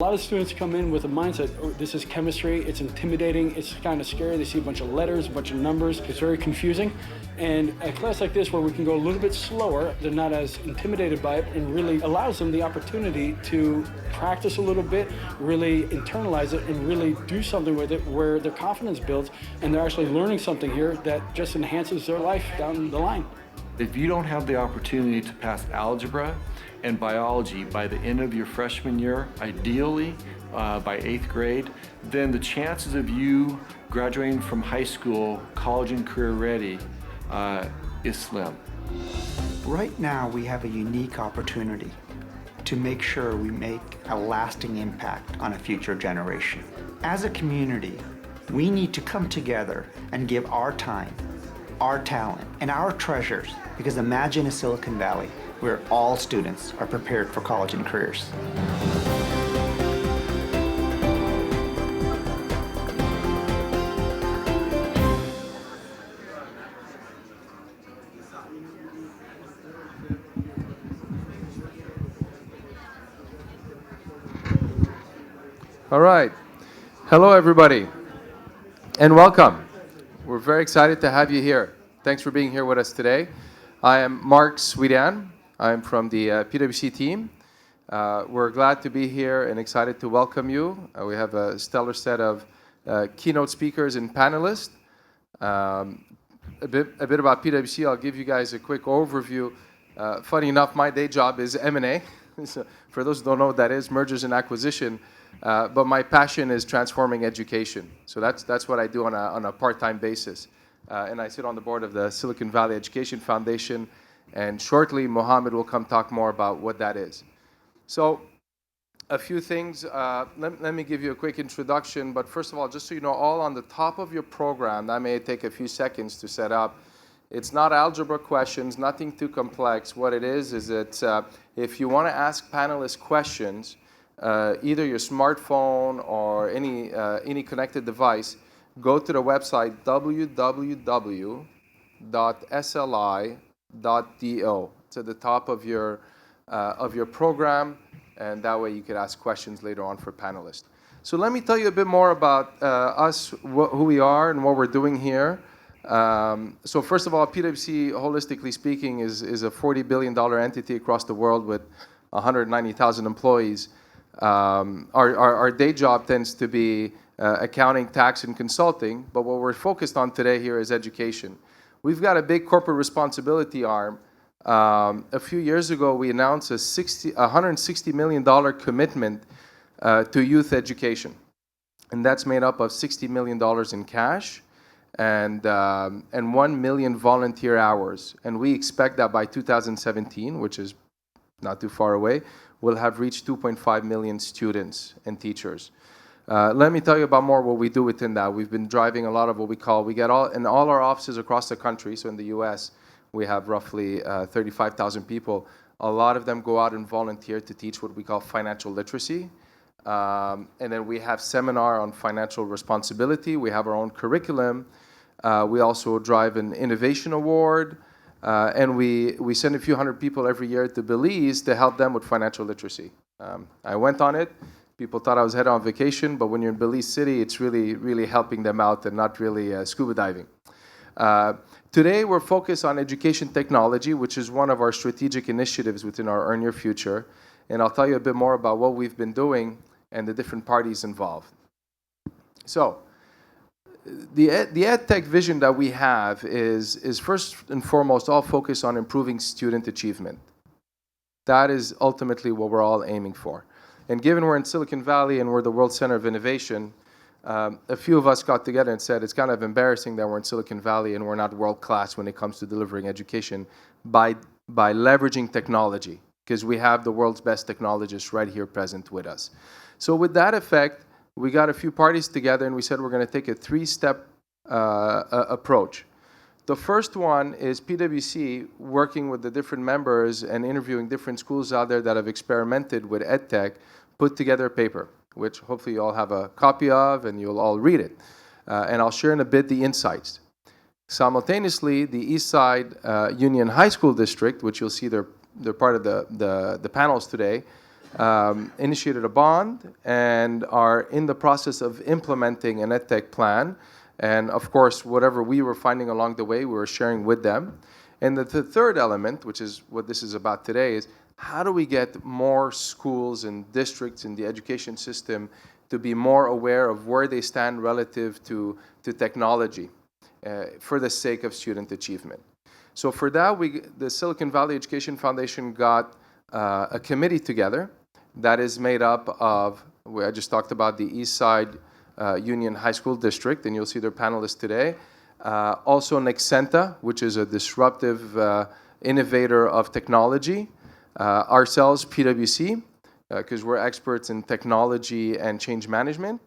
lot of students come in with a mindset, oh, this is chemistry, it's intimidating, it's kind of scary. They see a bunch of letters, a bunch of numbers, it's very confusing. And a class like this where we can go a little bit slower, they're not as intimidated by it, and really allows them the opportunity to practice a little bit, really internalize it, and really do something with it where their confidence builds and they're actually learning something here that just enhances their life down the line. If you don't have the opportunity to pass algebra and biology by the end of your freshman year, ideally by 8th grade, then the chances of you graduating from high school, college and career ready is slim. Right now we have a unique opportunity to make sure we make a lasting impact on a future generation. As a community, we need to come together and give our time, our talent, and our treasures, because imagine a Silicon Valley where all students are prepared for college and careers. All right. Hello, everybody, and welcome. We're very excited to have you here. Thanks for being here with us today. I am Mark Sweden. I'm from the PwC team. We're glad to be here and excited to welcome you. We have a stellar set of keynote speakers and panelists. A bit about PwC. I'll give you guys a quick overview. Funny enough, my day job is M&A. So for those who don't know what that is, mergers and acquisition. But my passion is transforming education. So that's what I do on a part-time basis. And I sit on the board of the Silicon Valley Education Foundation. And shortly, Mohammed will come talk more about what that is. So a few things. Let me give you a quick introduction. But first of all, just so you know, all on the top of your program, that may take a few seconds to set up. It's not algebra questions, nothing too complex. What it is that if you want to ask panelists questions, either your smartphone or any connected device, go to the website www.sli.do. It's at the top of your program, and that way you could ask questions later on for panelists. So let me tell you a bit more about us, who we are, and what we're doing here. So first of all, PwC, holistically speaking, is a $40 billion entity across the world with 190,000 employees. Our day job tends to be accounting, tax, and consulting, but what we're focused on today here is education. We've got a big corporate responsibility arm. A few years ago, we announced a $160 million commitment to youth education, and that's made up of $60 million in cash and 1 million volunteer hours. And we expect that by 2017, which is not too far away, we'll have reached 2.5 million students and teachers. Let me tell you about more what we do within that. We've been driving a lot of what we get in all our offices across the country. So in the US, we have roughly 35,000 people. A lot of them go out and volunteer to teach what we call financial literacy. And then we have seminar on financial responsibility. We have our own curriculum. We also drive an innovation award. And we send a few hundred people every year to Belize to help them with financial literacy. I went on it. People thought I was headed on vacation, but when you're in Belize City, it's really, really helping them out and not really scuba diving. Today, we're focused on education technology, which is one of our strategic initiatives within our Earn Your Future. And I'll tell you a bit more about what we've been doing and the different parties involved. So, the EdTech vision that we have is first and foremost all focused on improving student achievement. That is ultimately what we're all aiming for. And given we're in Silicon Valley and we're the world center of innovation, a few of us got together and said it's kind of embarrassing that we're in Silicon Valley and we're not world class when it comes to delivering education by leveraging technology, because we have the world's best technologists right here present with us. So with that effect, we got a few parties together and we said we're going to take a three-step approach. The first one is PwC working with the different members and interviewing different schools out there that have experimented with EdTech, put together a paper, which hopefully you all have a copy of and you'll all read it. And I'll share in a bit the insights. Simultaneously, the East Side Union High School District, which you'll see they're part of the panels today, initiated a bond and are in the process of implementing an EdTech plan. And of course, whatever we were finding along the way, we were sharing with them. And the third element, which is what this is about today, is how do we get more schools and districts in the education system to be more aware of where they stand relative to technology for the sake of student achievement. So for that, the Silicon Valley Education Foundation got a committee together that is made up of, I just talked about the East Side Union High School District, and you'll see their panelists today. Also Nexenta, which is a disruptive innovator of technology. Ourselves, PwC, because we're experts in technology and change management.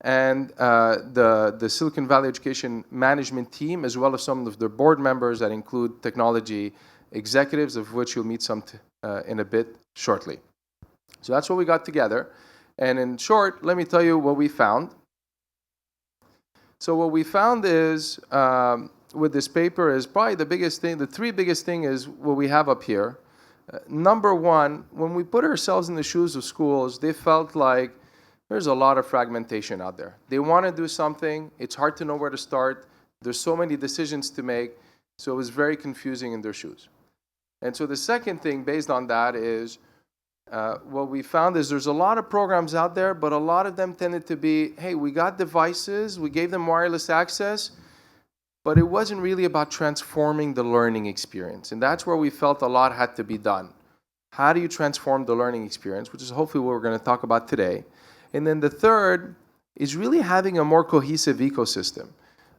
And the Silicon Valley Education Management Team, as well as some of their board members that include technology executives, of which you'll meet some in a bit shortly. So that's what we got together. And in short, let me tell you what we found. So what we found is, with this paper, is probably the biggest thing, the three biggest thing is what we have up here. Number one, when we put ourselves in the shoes of schools, they felt like there's a lot of fragmentation out there. They want to do something, it's hard to know where to start, there's so many decisions to make, so it was very confusing in their shoes. And so the second thing based on that is, what we found is there's a lot of programs out there, but a lot of them tended to be, hey, we got devices, we gave them wireless access, but it wasn't really about transforming the learning experience. And that's where we felt a lot had to be done. How do you transform the learning experience, which is hopefully what we're going to talk about today. And then the third is really having a more cohesive ecosystem.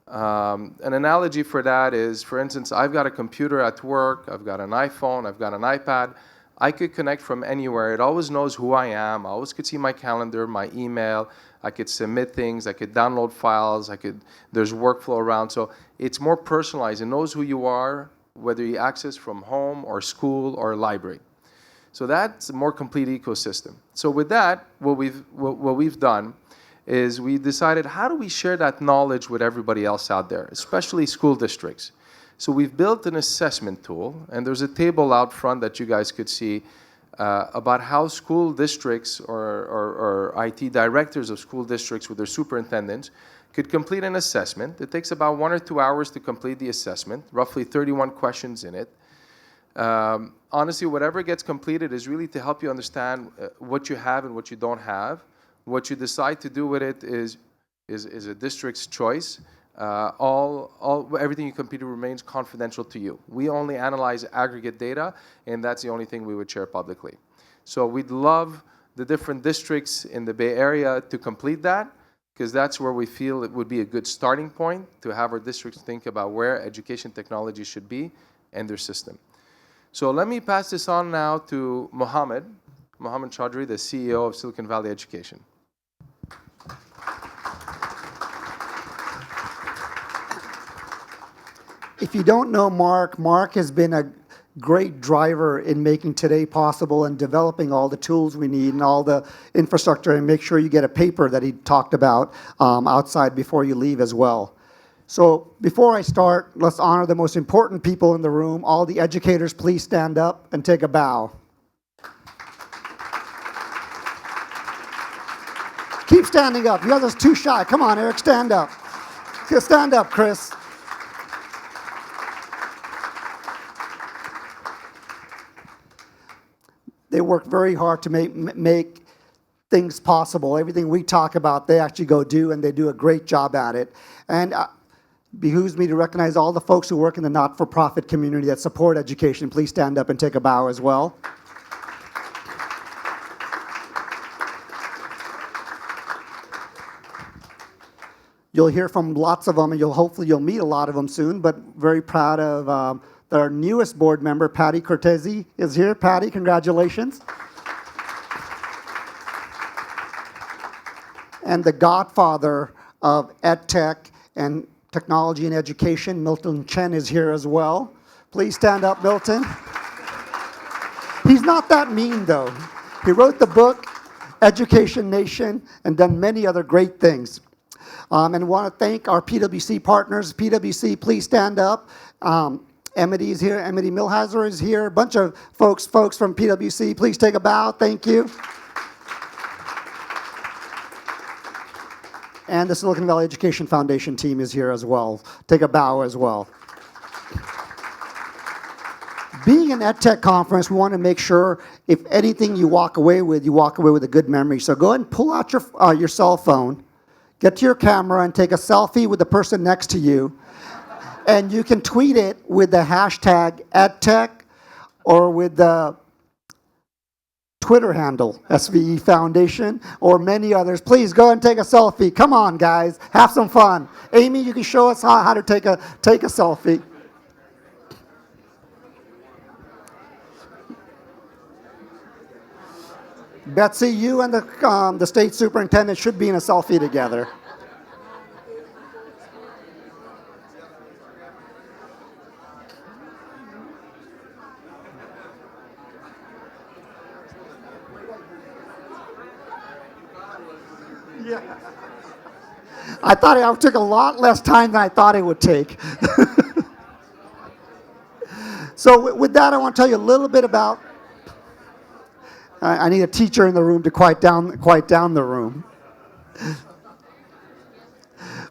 An analogy for that is, for instance, I've got a computer at work, I've got an iPhone, I've got an iPad. I could connect from anywhere. It always knows who I am. I always could see my calendar, my email. I could submit things. I could download files. There's workflow around. So it's more personalized. It knows who you are, whether you access from home or school or library. So that's a more complete ecosystem. So with that, what we've done is we decided, how do we share that knowledge with everybody else out there, especially school districts? So we've built an assessment tool, and there's a table out front that you guys could see about how school districts or IT directors of school districts with their superintendents could complete an assessment. It takes about 1 or 2 hours to complete the assessment, roughly 31 questions in it. Honestly, whatever gets completed is really to help you understand what you have and what you don't have. What you decide to do with it is a district's choice. Everything you completed remains confidential to you. We only analyze aggregate data, and that's the only thing we would share publicly. So we'd love the different districts in the Bay Area to complete that, because that's where we feel it would be a good starting point to have our districts think about where education technology should be and their system. So let me pass this on now to Mohammed Chaudhry, the CEO of Silicon Valley Education. If you don't know Mark has been a great driver in making today possible and developing all the tools we need and all the infrastructure, and make sure you get a paper that he talked about outside before you leave as well. So before I start, let's honor the most important people in the room. All the educators, please stand up and take a bow. Keep standing up. The others too shy. Come on, Eric, stand up. Stand up, Chris. They work very hard to make things possible. Everything we talk about, they actually go do, and they do a great job at it. And behooves me to recognize all the folks who work in the not-for-profit community that support education. Please stand up and take a bow as well. You'll hear from lots of them, and hopefully you'll meet a lot of them soon, but very proud of our newest board member, Patty Cortese, is here. Patty, congratulations. And the godfather of EdTech and technology and education, Milton Chen, is here as well. Please stand up, Milton. He's not that mean, though. He wrote the book, Education Nation, and done many other great things. And want to thank our PwC partners. PwC, please stand up. Emity is here. Emity Milheiser is here. A bunch of folks from PwC. Please take a bow. Thank you. And the Silicon Valley Education Foundation team is here as well. Take a bow as well. Being an EdTech conference, we want to make sure if anything you walk away with a good memory. So go ahead and pull out your cell phone, get to your camera, and take a selfie with the person next to you. And you can tweet it with the hashtag EdTech or with the Twitter handle, SVE Foundation, or many others. Please go and take a selfie. Come on, guys. Have some fun. Amy, you can show us how to take a selfie. Betsy, you and the state superintendent should be in a selfie together. Yeah. I thought it took a lot less time than I thought it would take. So with that, I want to tell you a little bit about. I need a teacher in the room to quiet down the room.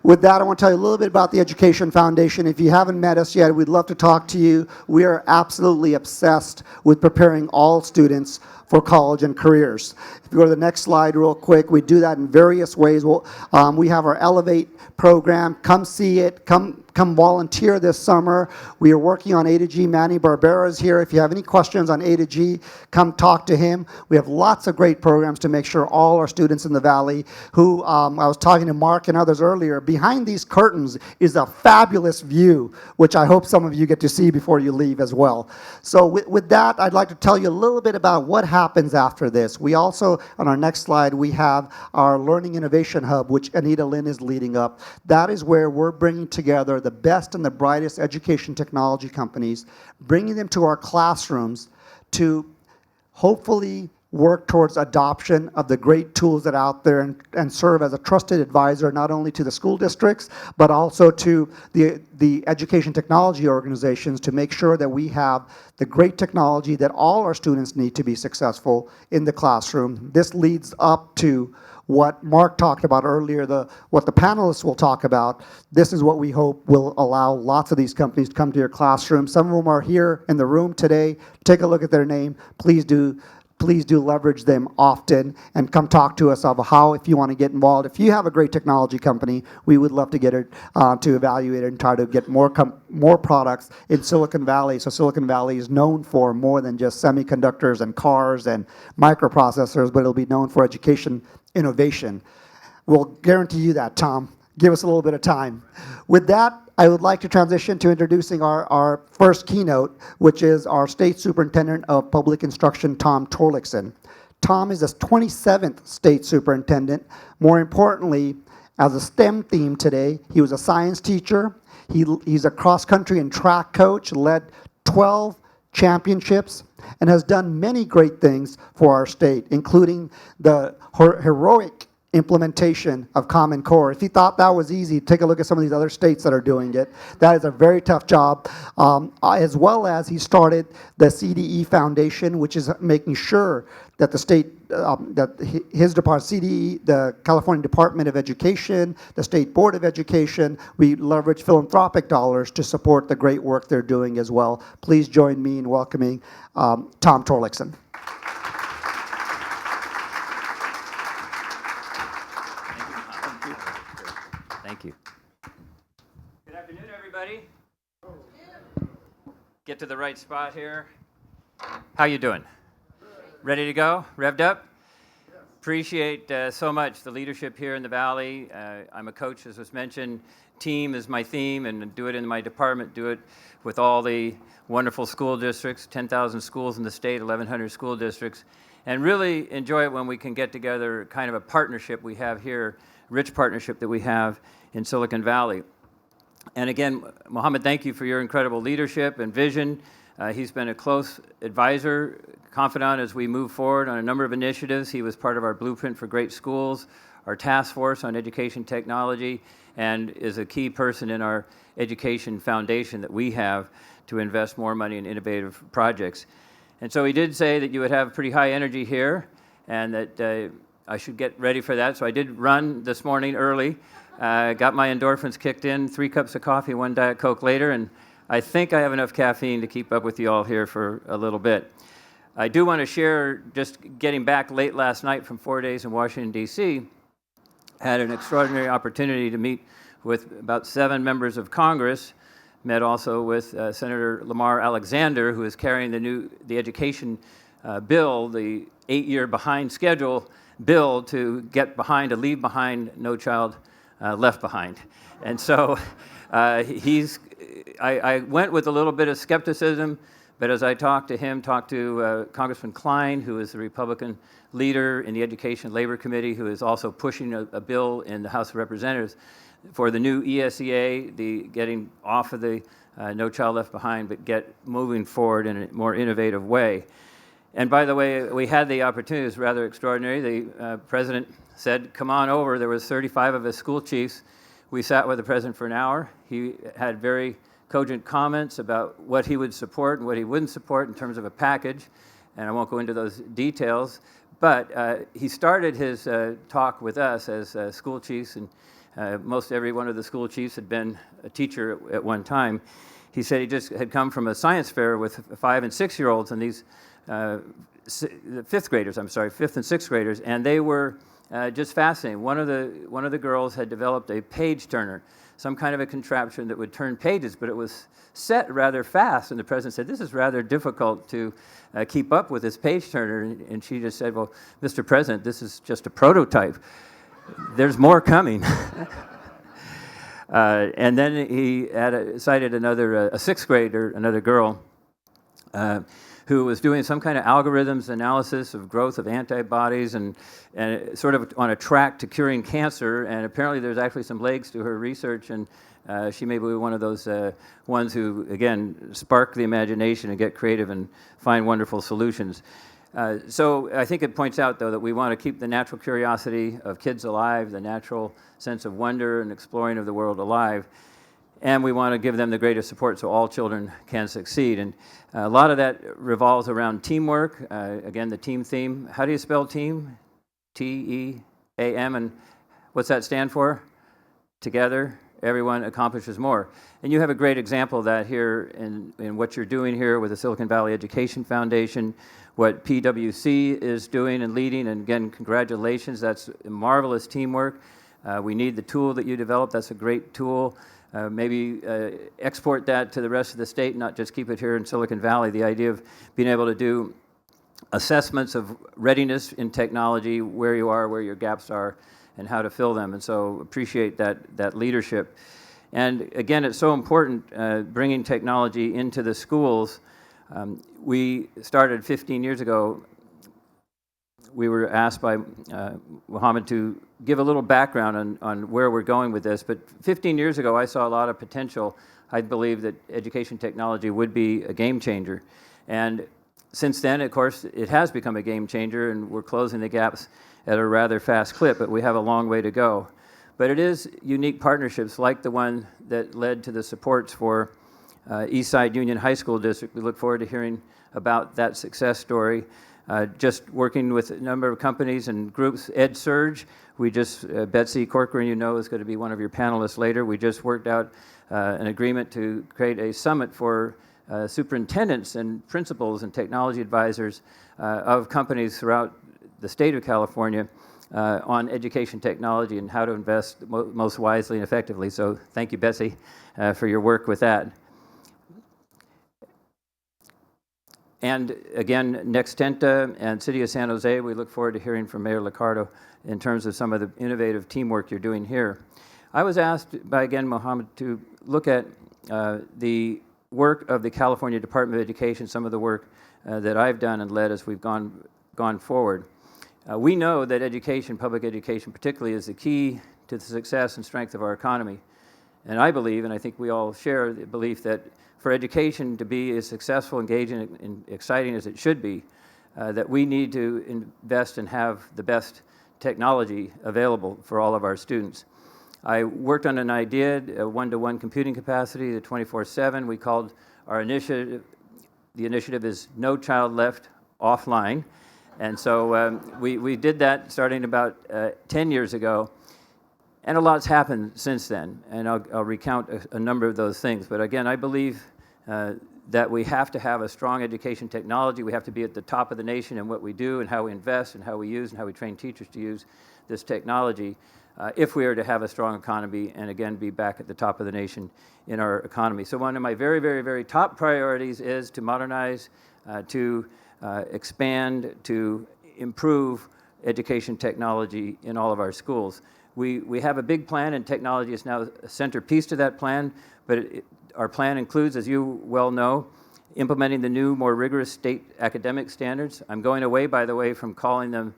With that, I want to tell you a little bit about the Education Foundation. If you haven't met us yet, we'd love to talk to you. We are absolutely obsessed with preparing all students for college and careers. If you go to the next slide real quick, we do that in various ways. We have our Elevate program. Come see it. Come volunteer this summer. We are working on A to G. Manny Barbera is here. If you have any questions on A to G, come talk to him. We have lots of great programs to make sure all our students in the Valley who, I was talking to Mark and others earlier, behind these curtains is a fabulous view, which I hope some of you get to see before you leave as well. So with that, I'd like to tell you a little bit about what happens after this. We also, on our next slide, we have our Learning Innovation Hub, which Anita Lin is leading up. That is where we're bringing together the best and the brightest education technology companies, bringing them to our classrooms to hopefully work towards adoption of the great tools that are out there and serve as a trusted advisor not only to the school districts, but also to the education technology organizations to make sure that we have the great technology that all our students need to be successful in the classroom. This leads up to what Mark talked about earlier, what the panelists will talk about. This is what we hope will allow lots of these companies to come to your classroom. Some of them are here in the room today. Take a look at their name. Please do leverage them often and come talk to us of how, if you want to get involved. If you have a great technology company, we would love to get it to evaluate it and try to get more products in Silicon Valley. So Silicon Valley is known for more than just semiconductors and cars and microprocessors, but it'll be known for education innovation. We'll guarantee you that, Tom. Give us a little bit of time. With that, I would like to transition to introducing our first keynote, which is our State Superintendent of Public Instruction, Tom Torlakson. Tom is the 27th State Superintendent. More importantly, as a STEM theme today, he was a science teacher. He's a cross-country and track coach, led 12 championships, and has done many great things for our state, including the heroic implementation of Common Core. If you thought that was easy, take a look at some of these other states that are doing it. That is a very tough job, as well as he started the CDE Foundation, which is making sure that the state, that his department, CDE, the California Department of Education, the State Board of Education, we leverage philanthropic dollars to support the great work they're doing as well. Please join me in welcoming Tom Torlakson. Thank you. Good afternoon, everybody. Get to the right spot here. How you doing? Ready to go? Revved up? Appreciate so much the leadership here in the Valley. I'm a coach, as was mentioned. Team is my theme, and do it in my department, do it with all the wonderful school districts, 10,000 schools in the state, 1,100 school districts, and really enjoy it when we can get together, kind of a partnership we have here, rich partnership that we have in Silicon Valley. And again, Mohammed, thank you for your incredible leadership and vision. He's been a close advisor, confidant as we move forward on a number of initiatives. He was part of our Blueprint for Great Schools, our task force on education technology, and is a key person in our education foundation that we have to invest more money in innovative projects. And so he did say that you would have pretty high energy here, and that I should get ready for that. So I did run this morning early, got my endorphins kicked in, 3 cups of coffee, 1 Diet Coke later, and I think I have enough caffeine to keep up with you all here for a little bit. I do want to share, just getting back late last night from 4 days in Washington, D.C., had an extraordinary opportunity to meet with about 7 members of Congress, met also with Senator Lamar Alexander, who is carrying the education bill, the 8-year behind schedule bill to get behind, to leave behind No Child Left Behind. And so I went with a little bit of skepticism, but as I talked to Congressman Klein, who is the Republican leader in the Education Labor Committee, who is also pushing a bill in the House of Representatives for the new ESEA, the getting off of the No Child Left Behind, but get moving forward in a more innovative way. And by the way, we had the opportunity, it was rather extraordinary. The president said, come on over. There was 35 of us school chiefs. We sat with the president for an hour. He had very cogent comments about what he would support and what he wouldn't support in terms of a package, and I won't go into those details. But he started his talk with us as school chiefs, and most every one of the school chiefs had been a teacher at one time. He said he just had come from a science fair with 5- and 6-year-olds, and these fifth and 6th graders, and they were just fascinating. One of the girls had developed a page turner, some kind of a contraption that would turn pages, but it was set rather fast. And the president said, this is rather difficult to keep up with this page turner. And she just said, well, Mr. President, this is just a prototype. There's more coming. And then he cited another, a 6th grader, another girl, who was doing some kind of algorithms analysis of growth of antibodies and sort of on a track to curing cancer. And apparently there's actually some legs to her research, and she may be one of those ones who, again, spark the imagination and get creative and find wonderful solutions. So I think it points out, though, that we want to keep the natural curiosity of kids alive, the natural sense of wonder and exploring of the world alive. And we want to give them the greatest support so all children can succeed. And a lot of that revolves around teamwork. Again, the team theme. How do you spell team? T-E-A-M. And what's that stand for? Together, everyone accomplishes more. And you have a great example of that here in what you're doing here with the Silicon Valley Education Foundation, what PwC is doing and leading. And again, congratulations. That's marvelous teamwork. We need the tool that you developed. That's a great tool. Maybe export that to the rest of the state, not just keep it here in Silicon Valley. The idea of being able to do assessments of readiness in technology, where you are, where your gaps are, and how to fill them. And so appreciate that leadership. And again, it's so important bringing technology into the schools. We started 15 years ago. We were asked by Mohammed to give a little background on where we're going with this. But 15 years ago, I saw a lot of potential. I believe that education technology would be a game changer. And since then, of course, it has become a game changer, and we're closing the gaps at a rather fast clip, but we have a long way to go. But it is unique partnerships like the one that led to the supports for Eastside Union High School District. We look forward to hearing about that success story. Just working with a number of companies and groups. EdSurge, we just, Betsy Corcoran, you know, is going to be one of your panelists later. We just worked out an agreement to create a summit for superintendents and principals and technology advisors of companies throughout the state of California on education technology and how to invest most wisely and effectively. So thank you, Betsy, for your work with that. And again, Nextenta and City of San Jose, we look forward to hearing from Mayor Liccardo in terms of some of the innovative teamwork you're doing here. I was asked by, again, Mohammed, to look at the work of the California Department of Education, some of the work that I've done and led as we've gone forward. We know that education, public education particularly, is the key to the success and strength of our economy. And I believe, and I think we all share the belief, that for education to be as successful, engaging, and exciting as it should be, that we need to invest and have the best technology available for all of our students. I worked on an idea, a one-to-one computing capacity, the 24/7. We called our initiative, the initiative is No Child Left Offline. And so we did that starting about 10 years ago. And a lot's happened since then, and I'll recount a number of those things. But again, I believe that we have to have a strong education technology. We have to be at the top of the nation in what we do and how we invest and how we use and how we train teachers to use this technology if we are to have a strong economy and, again, be back at the top of the nation in our economy. So one of my very, very, very top priorities is to modernize, to expand, to improve education technology in all of our schools. We have a big plan, and technology is now a centerpiece to that plan, but our plan includes, as you well know, implementing the new, more rigorous state academic standards. I'm going away, by the way, from calling them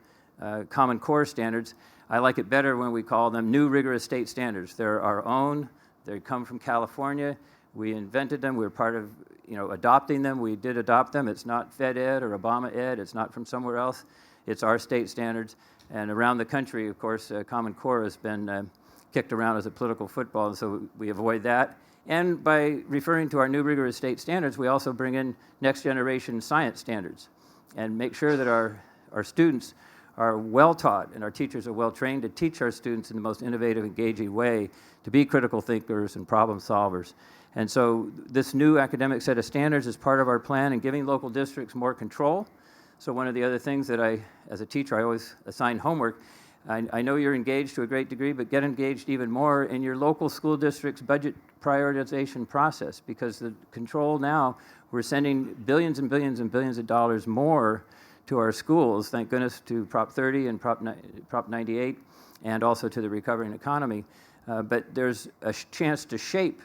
Common Core standards. I like it better when we call them new rigorous state standards. They're our own. They come from California. We invented them. We were part of adopting them. We did adopt them. It's not Fed Ed or Obama Ed. It's not from somewhere else. It's our state standards. And around the country, of course, Common Core has been kicked around as a political football, and so we avoid that. And by referring to our new rigorous state standards, we also bring in next generation science standards and make sure that our students are well taught and our teachers are well trained to teach our students in the most innovative, engaging way to be critical thinkers and problem solvers. And so this new academic set of standards is part of our plan in giving local districts more control. So one of the other things that as a teacher, I always assign homework. I know you're engaged to a great degree, but get engaged even more in your local school district's budget prioritization process, because the control now, we're sending billions and billions and billions of dollars more to our schools, thank goodness, to Prop 30 and Prop 98, and also to the recovering economy. But there's a chance to shape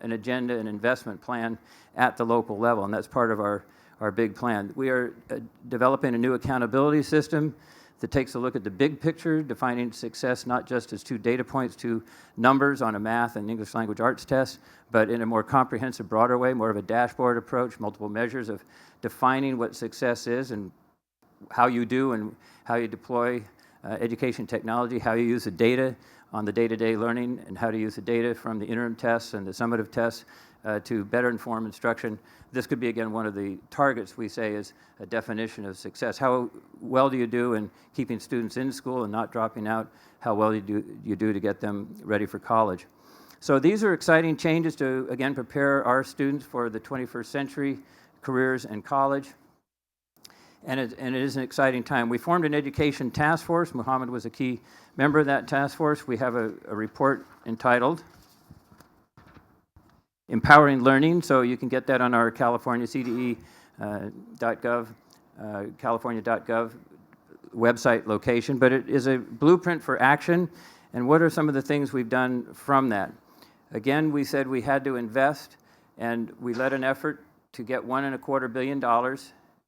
an agenda and investment plan at the local level, and that's part of our big plan. We are developing a new accountability system that takes a look at the big picture, defining success not just as 2 data points, 2 numbers on a math and English language arts test, but in a more comprehensive, broader way, more of a dashboard approach, multiple measures of defining what success is and how you do and how you deploy education technology, how you use the data on the day-to-day learning, and how to use the data from the interim tests and the summative tests to better inform instruction. This could be, again, one of the targets we say is a definition of success. How well do you do in keeping students in school and not dropping out? How well you do to get them ready for college? So these are exciting changes to, again, prepare our students for the 21st century, careers and college. And it is an exciting time. We formed an education task force. Muhammad was a key member of that task force. We have a report entitled Empowering Learning, so you can get that on our California CDE.gov, California.gov website location. But it is a blueprint for action, and what are some of the things we've done from that? Again, we said we had to invest, and we led an effort to get $1.25 billion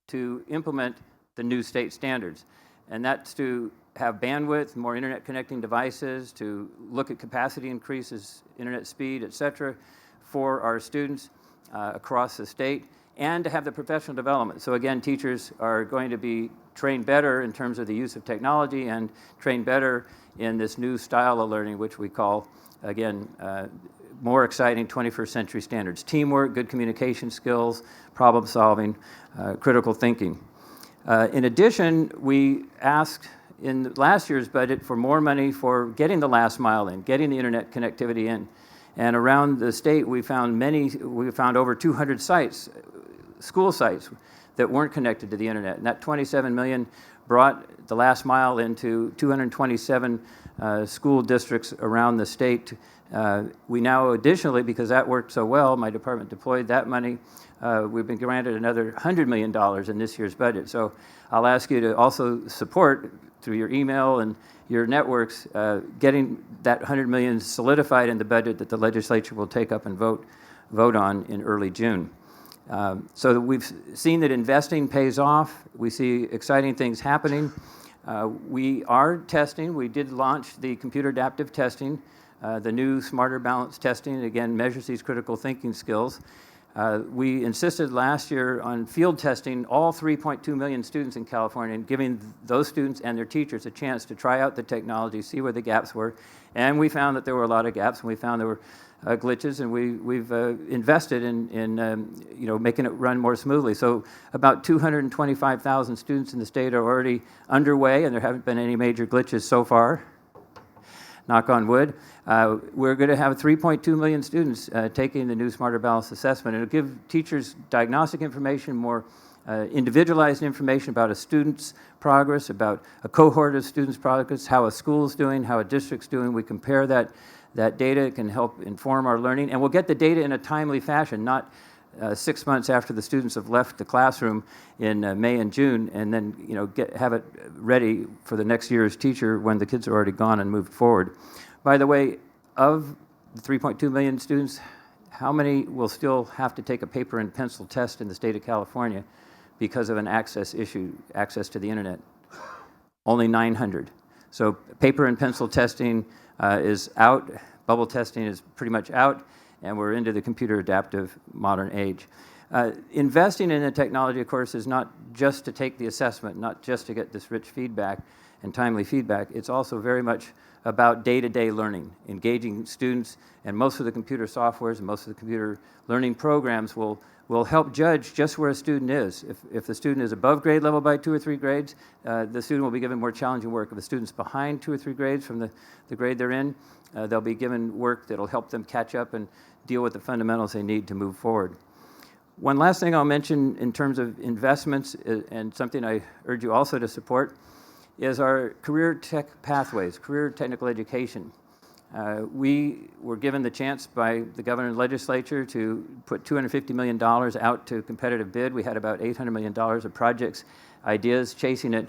to implement the new state standards. And that's to have bandwidth, more internet connecting devices, to look at capacity increases, internet speed, et cetera, for our students across the state, and to have the professional development. So again, teachers are going to be trained better in terms of the use of technology and trained better in this new style of learning, which we call, again, more exciting 21st century standards. Teamwork, good communication skills, problem solving, critical thinking. In addition, we asked in last year's budget for more money for getting the last mile in, getting the internet connectivity in. And around the state, we found over 200 sites, school sites, that weren't connected to the internet. And that $27 million brought the last mile into 227 school districts around the state. We now additionally, because that worked so well, my department deployed that money. We've been granted another $100 million in this year's budget. So I'll ask you to also support through your email and your networks, getting that $100 million solidified in the budget that the legislature will take up and vote on in early June. So we've seen that investing pays off. We see exciting things happening. We are testing. We did launch the computer adaptive testing, the new Smarter Balanced testing, again, measures these critical thinking skills. We insisted last year on field testing all 3.2 million students in California and giving those students and their teachers a chance to try out the technology, see where the gaps were. And we found that there were a lot of gaps, and we found there were glitches, and we've invested in making it run more smoothly. So about 225,000 students in the state are already underway, and there haven't been any major glitches so far. Knock on wood. We're going to have 3.2 million students taking the new Smarter Balanced assessment. It'll give teachers diagnostic information, more individualized information about a student's progress, about a cohort of students' progress, how a school's doing, how a district's doing. We compare that data. It can help inform our learning, and we'll get the data in a timely fashion, not 6 months after the students have left the classroom in May and June, and then have it ready for the next year's teacher when the kids are already gone and moved forward. By the way, of the 3.2 million students, how many will still have to take a paper and pencil test in the state of California because of an access issue, access to the internet? Only 900. So paper and pencil testing is out. Bubble testing is pretty much out, and we're into the computer adaptive modern age. Investing in the technology, of course, is not just to take the assessment, not just to get this rich feedback and timely feedback. It's also very much about day-to-day learning, engaging students, and most of the computer softwares and most of the computer learning programs will help judge just where a student is. If the student is above grade level by 2 or 3 grades, the student will be given more challenging work. If the student's behind 2 or 3 grades from the grade they're in, they'll be given work that'll help them catch up and deal with the fundamentals they need to move forward. One last thing I'll mention in terms of investments, and something I urge you also to support, is our career tech pathways, career technical education. We were given the chance by the governor and legislature to put $250 million out to competitive bid. We had about $800 million of projects, ideas chasing it.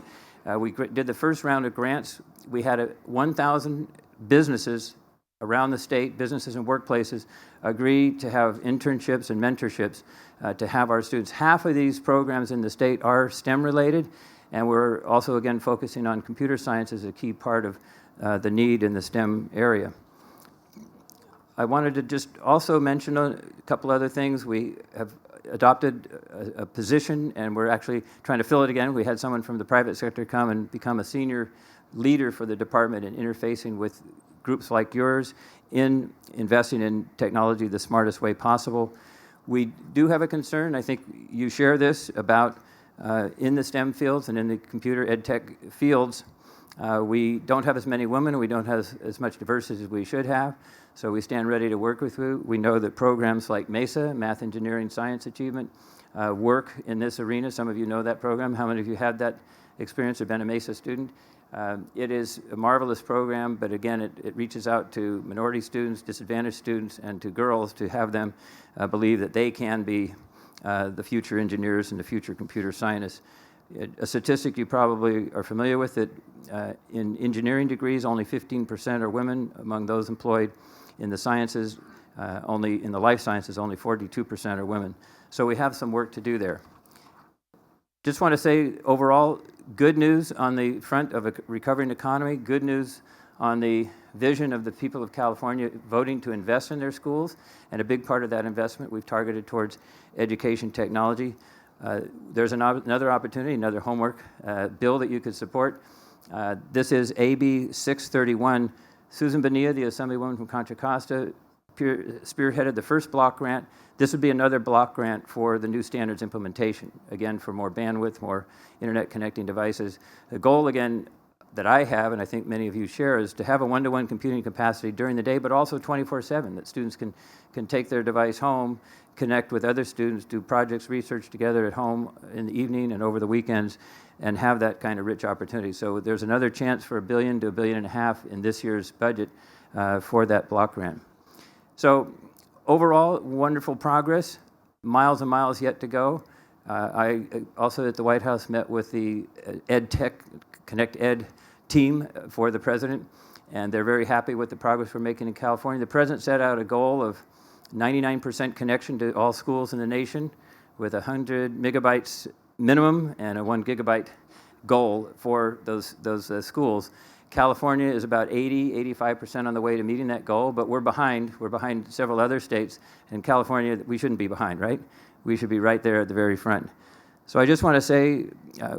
We did the first round of grants. We had 1,000 businesses around the state, businesses and workplaces, agree to have internships and mentorships to have our students. Half of these programs in the state are STEM related, and we're also, again, focusing on computer science as a key part of the need in the STEM area. I wanted to just also mention a couple other things. We have adopted a position, and we're actually trying to fill it again. We had someone from the private sector come and become a senior leader for the department in interfacing with groups like yours in investing in technology the smartest way possible. We do have a concern, I think you share this, about in the STEM fields and in the computer EdTech fields, we don't have as many women, we don't have as much diversity as we should have, so we stand ready to work with you. We know that programs like MESA, Math, Engineering, Science Achievement, work in this arena. Some of you know that program. How many of you had that experience or been a MESA student? It is a marvelous program, but again, it reaches out to minority students, disadvantaged students, and to girls to have them believe that they can be the future engineers and the future computer scientists. A statistic you probably are familiar with, that in engineering degrees, only 15% are women. Among those employed in the sciences, only in the life sciences, only 42% are women. So we have some work to do there. Just want to say, overall, good news on the front of a recovering economy, good news on the vision of the people of California voting to invest in their schools, and a big part of that investment we've targeted towards education technology. There's another opportunity, another homework bill that you could support. This is AB 631. Susan Bonilla, the Assemblywoman from Contra Costa, spearheaded the first block grant. This would be another block grant for the new standards implementation, again, for more bandwidth, more internet connecting devices. The goal, again, that I have, and I think many of you share, is to have a one-to-one computing capacity during the day, but also 24/7, that students can take their device home, connect with other students, do projects, research together at home in the evening and over the weekends, and have that kind of rich opportunity. So there's another chance for $1 billion to $1.5 billion in this year's budget for that block grant. So overall, wonderful progress, miles and miles yet to go. I also at the White House met with the EdTech, Connect Ed team for the president, and they're very happy with the progress we're making in California. The president set out a goal of 99% connection to all schools in the nation with 100 megabytes minimum and a 1 gigabyte goal for those schools. California is about 85% on the way to meeting that goal, but we're behind. We're behind several other states. In California, we shouldn't be behind, right? We should be right there at the very front. So I just want to say,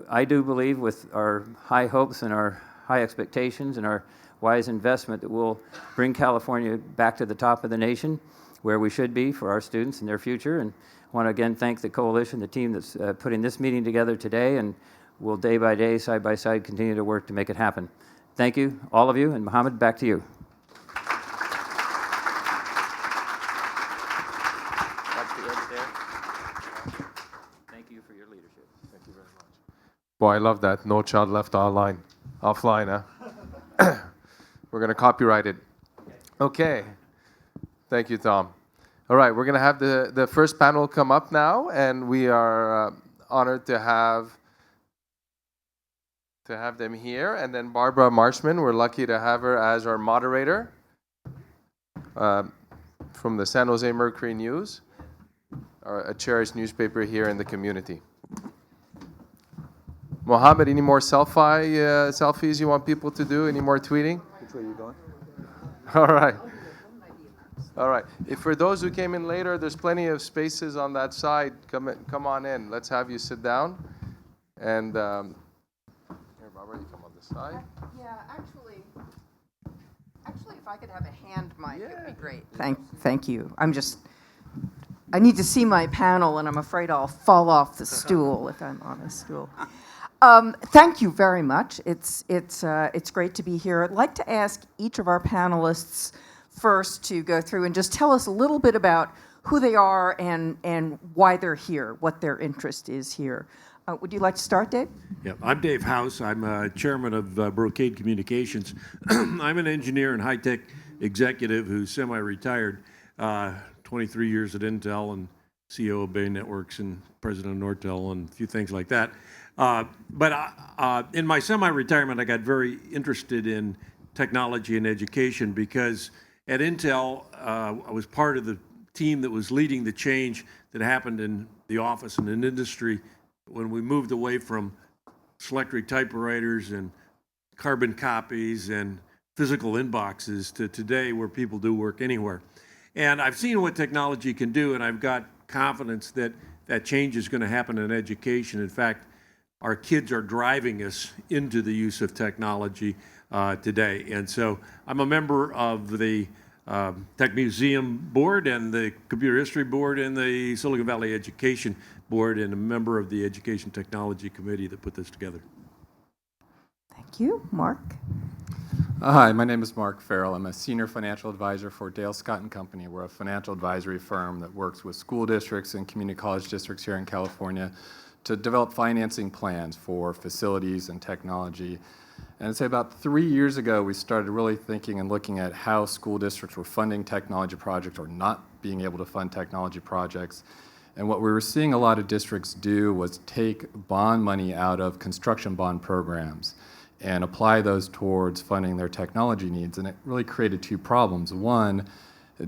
I do believe with our high hopes and our high expectations and our wise investment that we'll bring California back to the top of the nation, where we should be for our students and their future. And I want to again thank the coalition, the team that's putting this meeting together today, and we'll day by day, side by side, continue to work to make it happen. Thank you, all of you, and Mohammed, back to you. Thank you for your leadership. Thank you very much. Boy, I love that. No child left offline, huh? We're going to copyright it. Okay. Thank you, Tom. All right, we're going to have the first panel come up now, and we are honored to have them here. And then Barbara Marshman, we're lucky to have her as our moderator from the San Jose Mercury News, a cherished newspaper here in the community. Mohammed, any more selfies you want people to do? Any more tweeting? Which way are you going? All right. All right. If for those who came in later, there's plenty of spaces on that side. Come on in. Let's have you sit down. And here, Barbara, you come on this side. Yeah, actually, if I could have a hand mic, it'd be great. Thank you. I need to see my panel, and I'm afraid I'll fall off the stool if I'm on a stool. Thank you very much. It's great to be here. I'd like to ask each of our panelists first to go through and just tell us a little bit about who they are and why they're here, what their interest is here. Would you like to start, Dave? Yeah, I'm Dave House. I'm chairman of Brocade Communications. I'm an engineer and high-tech executive who's semi-retired, 23 years at Intel and CEO of Bay Networks and president of Nortel and a few things like that. But in my semi-retirement, I got very interested in technology and education because at Intel, I was part of the team that was leading the change that happened in the office and in industry when we moved away from selectric typewriters and carbon copies and physical inboxes to today where people do work anywhere. And I've seen what technology can do, and I've got confidence that that change is going to happen in education. In fact, our kids are driving us into the use of technology today. And so I'm a member of the Tech Museum Board and the Computer History Board and the Silicon Valley Education Board and a member of the Education Technology Committee that put this together. Thank you. Mark? Hi, my name is Mark Farrell. I'm a senior financial advisor for Dale Scott & Company. We're a financial advisory firm that works with school districts and community college districts here in California to develop financing plans for facilities and technology. And I'd say about 3 years ago, we started really thinking and looking at how school districts were funding technology projects or not being able to fund technology projects. And what we were seeing a lot of districts do was take bond money out of construction bond programs and apply those towards funding their technology needs. And it really created two problems. One,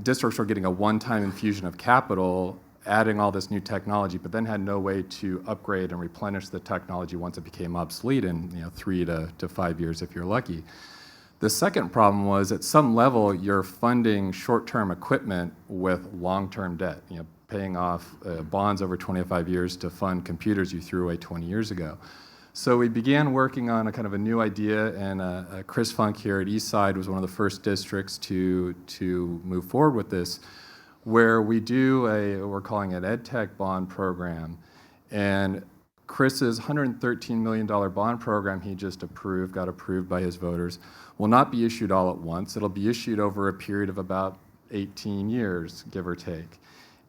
districts were getting a one-time infusion of capital, adding all this new technology, but then had no way to upgrade and replenish the technology once it became obsolete in 3 to 5 years if you're lucky. The second problem was at some level you're funding short-term equipment with long-term debt, paying off bonds over 25 years to fund computers you threw away 20 years ago. So we began working on a kind of a new idea, and Chris Funk here at Eastside was one of the first districts to move forward with this, where we do what we're calling an EdTech bond program. And Chris's $113 million bond program he just got approved by his voters, will not be issued all at once. It'll be issued over a period of about 18 years, give or take.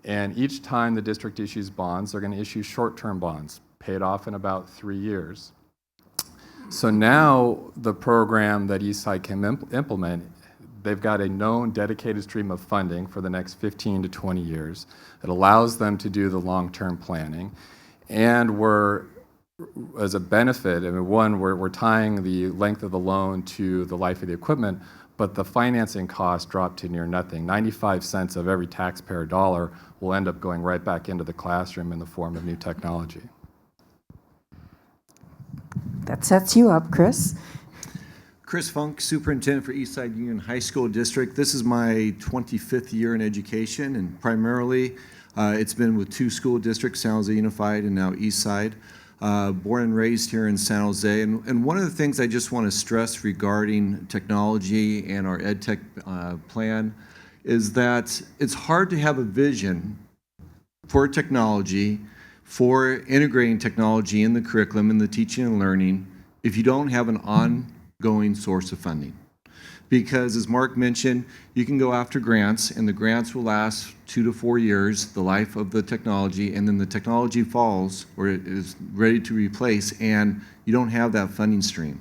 And each time the district issues bonds, they're going to issue short-term bonds, paid off in about 3 years. So now the program that Eastside can implement, they've got a known dedicated stream of funding for the next 15 to 20 years. It allows them to do the long-term planning. And we're, as a benefit, we're tying the length of the loan to the life of the equipment, but the financing costs drop to near nothing. 95 cents of every taxpayer dollar will end up going right back into the classroom in the form of new technology. That sets you up, Chris. Chris Funk, Superintendent for Eastside Union High School District. This is my 25th year in education, and primarily it's been with two school districts, San Jose Unified and now Eastside. Born and raised here in San Jose, and one of the things I just want to stress regarding technology and our EdTech plan is that it's hard to have a vision for technology, for integrating technology in the curriculum, in the teaching and learning, if you don't have an ongoing source of funding. Because as Mark mentioned, you can go after grants, and the grants will last 2 to 4 years, the life of the technology, and then the technology falls or it is ready to replace, and you don't have that funding stream.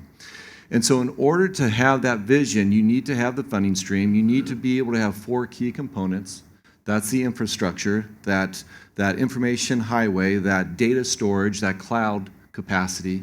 And so in order to have that vision, you need to have the funding stream. You need to be able to have 4 key components. That's the infrastructure, that information highway, that data storage, that cloud capacity.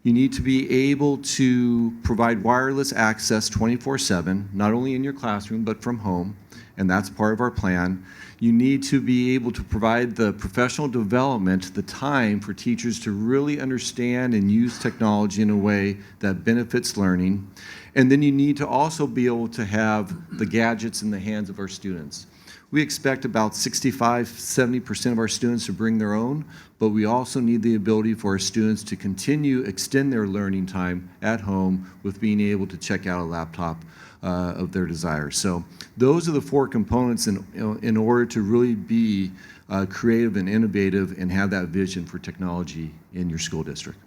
You need to be able to provide wireless access 24/7, not only in your classroom, but from home, and that's part of our plan. You need to be able to provide the professional development, the time for teachers to really understand and use technology in a way that benefits learning. And then you need to also be able to have the gadgets in the hands of our students. We expect about 65–70% of our students to bring their own, but we also need the ability for our students to extend their learning time at home with being able to check out a laptop of their desire. So those are the 4 components in order to really be creative and innovative and have that vision for technology in your school district.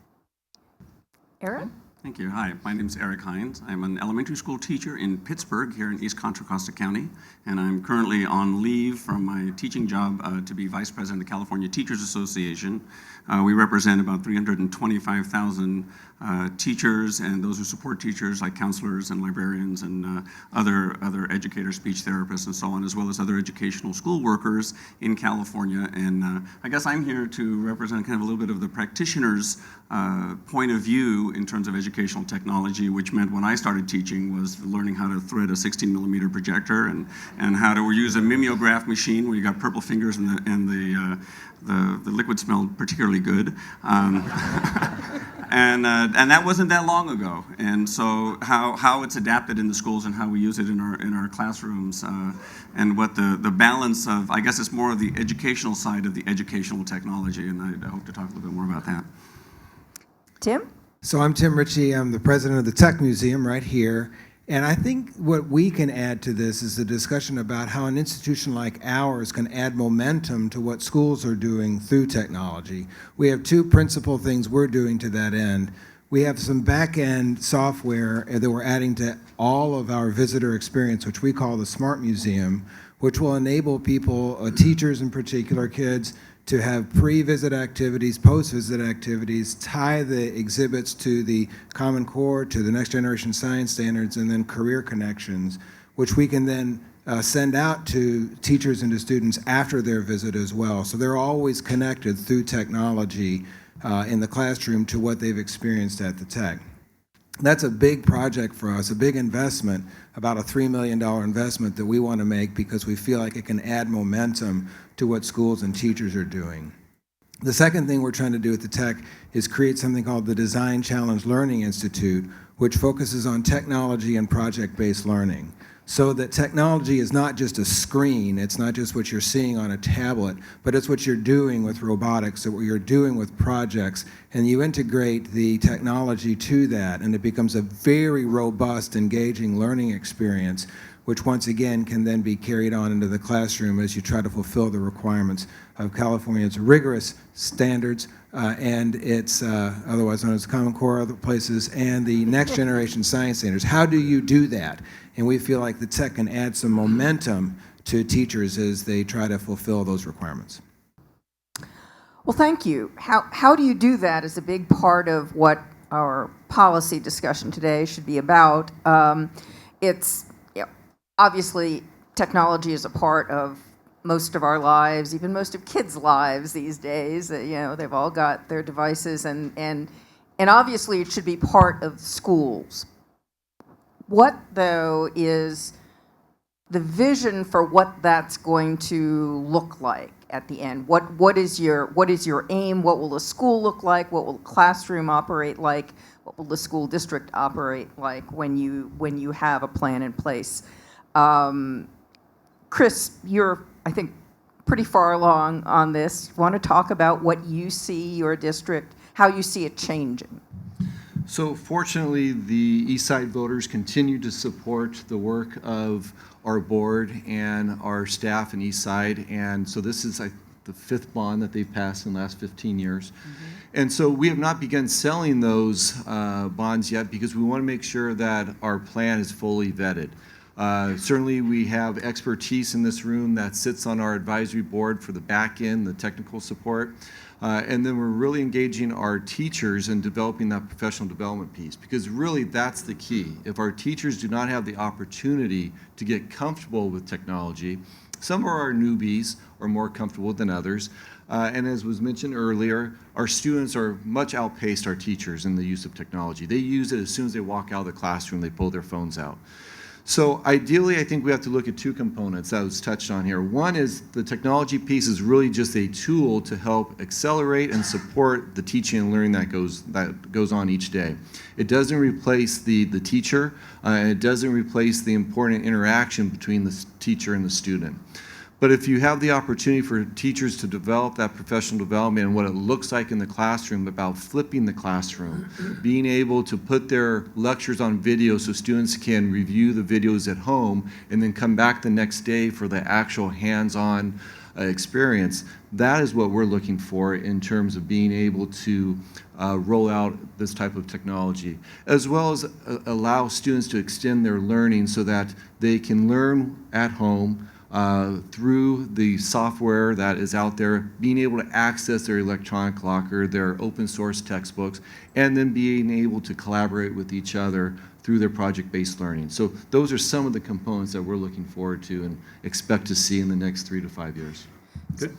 Aaron? Thank you. Hi, my name is Eric Hines. I'm an elementary school teacher in Pittsburgh here in East Contra Costa County, and I'm currently on leave from my teaching job to be Vice President of the California Teachers Association. We represent about 325,000 teachers and those who support teachers like counselors and librarians and other educators, speech therapists and so on, as well as other educational school workers in California. And I guess I'm here to represent kind of a little bit of the practitioner's point of view in terms of educational technology, which meant when I started teaching was learning how to thread a 16mm projector and how to use a mimeograph machine where you got purple fingers and the liquid smelled particularly good. And that wasn't that long ago. And so how it's adapted in the schools and how we use it in our classrooms and what the balance of, I guess it's more of the educational side of the educational technology, and I hope to talk a little bit more about that. Tim? So I'm Tim Ritchie. I'm the president of the Tech Museum right here. And I think what we can add to this is a discussion about how an institution like ours can add momentum to what schools are doing through technology. We have 2 principal things we're doing to that end. We have some back-end software that we're adding to all of our visitor experience, which we call the Smart Museum, which will enable people, teachers in particular, kids, to have pre-visit activities, post-visit activities, tie the exhibits to the Common Core, to the Next Generation Science Standards, and then career connections, which we can then send out to teachers and to students after their visit as well. So they're always connected through technology in the classroom to what they've experienced at the Tech. That's a big project for us, a big investment, about a $3 million investment that we want to make because we feel like it can add momentum to what schools and teachers are doing. The second thing we're trying to do at the Tech is create something called the Design Challenge Learning Institute, which focuses on technology and project-based learning. So that technology is not just a screen, it's not just what you're seeing on a tablet, but it's what you're doing with robotics, or what you're doing with projects, and you integrate the technology to that, and it becomes a very robust, engaging learning experience, which once again can then be carried on into the classroom as you try to fulfill the requirements of California's rigorous standards and its otherwise known as Common Core, other places, and the Next Generation Science Standards. How do you do that? And we feel like the Tech can add some momentum to teachers as they try to fulfill those requirements. Well, thank you. How do you do that is a big part of what our policy discussion today should be about. It's obviously technology is a part of most of our lives, even most of kids' lives these days. They've all got their devices, and obviously it should be part of schools. What, though, is the vision for what that's going to look like at the end? What is your aim? What will the school look like? What will the classroom operate like? What will the school district operate like when you have a plan in place? Chris, you're, I think, pretty far along on this. Want to talk about what you see your district, how you see it changing? So fortunately, the Eastside voters continue to support the work of our board and our staff in Eastside, and so this is the 5th bond that they've passed in the last 15 years. And so we have not begun selling those bonds yet because we want to make sure that our plan is fully vetted. Certainly we have expertise in this room that sits on our advisory board for the back end, the technical support. And then we're really engaging our teachers in developing that professional development piece, because really that's the key. If our teachers do not have the opportunity to get comfortable with technology, some of our newbies are more comfortable than others. And as was mentioned earlier, our students are much outpaced our teachers in the use of technology. They use it as soon as they walk out of the classroom, they pull their phones out. So ideally, I think we have to look at 2 components that was touched on here. One is the technology piece is really just a tool to help accelerate and support the teaching and learning that goes on each day. It doesn't replace the teacher, and it doesn't replace the important interaction between the teacher and the student. But if you have the opportunity for teachers to develop that professional development and what it looks like in the classroom about flipping the classroom, being able to put their lectures on video so students can review the videos at home and then come back the next day for the actual hands-on experience, that is what we're looking for in terms of being able to roll out this type of technology, as well as allow students to extend their learning so that they can learn at home through the software that is out there, being able to access their electronic locker, their open source textbooks, and then being able to collaborate with each other through their project-based learning. So those are some of the components that we're looking forward to and expect to see in the next 3 to 5 years.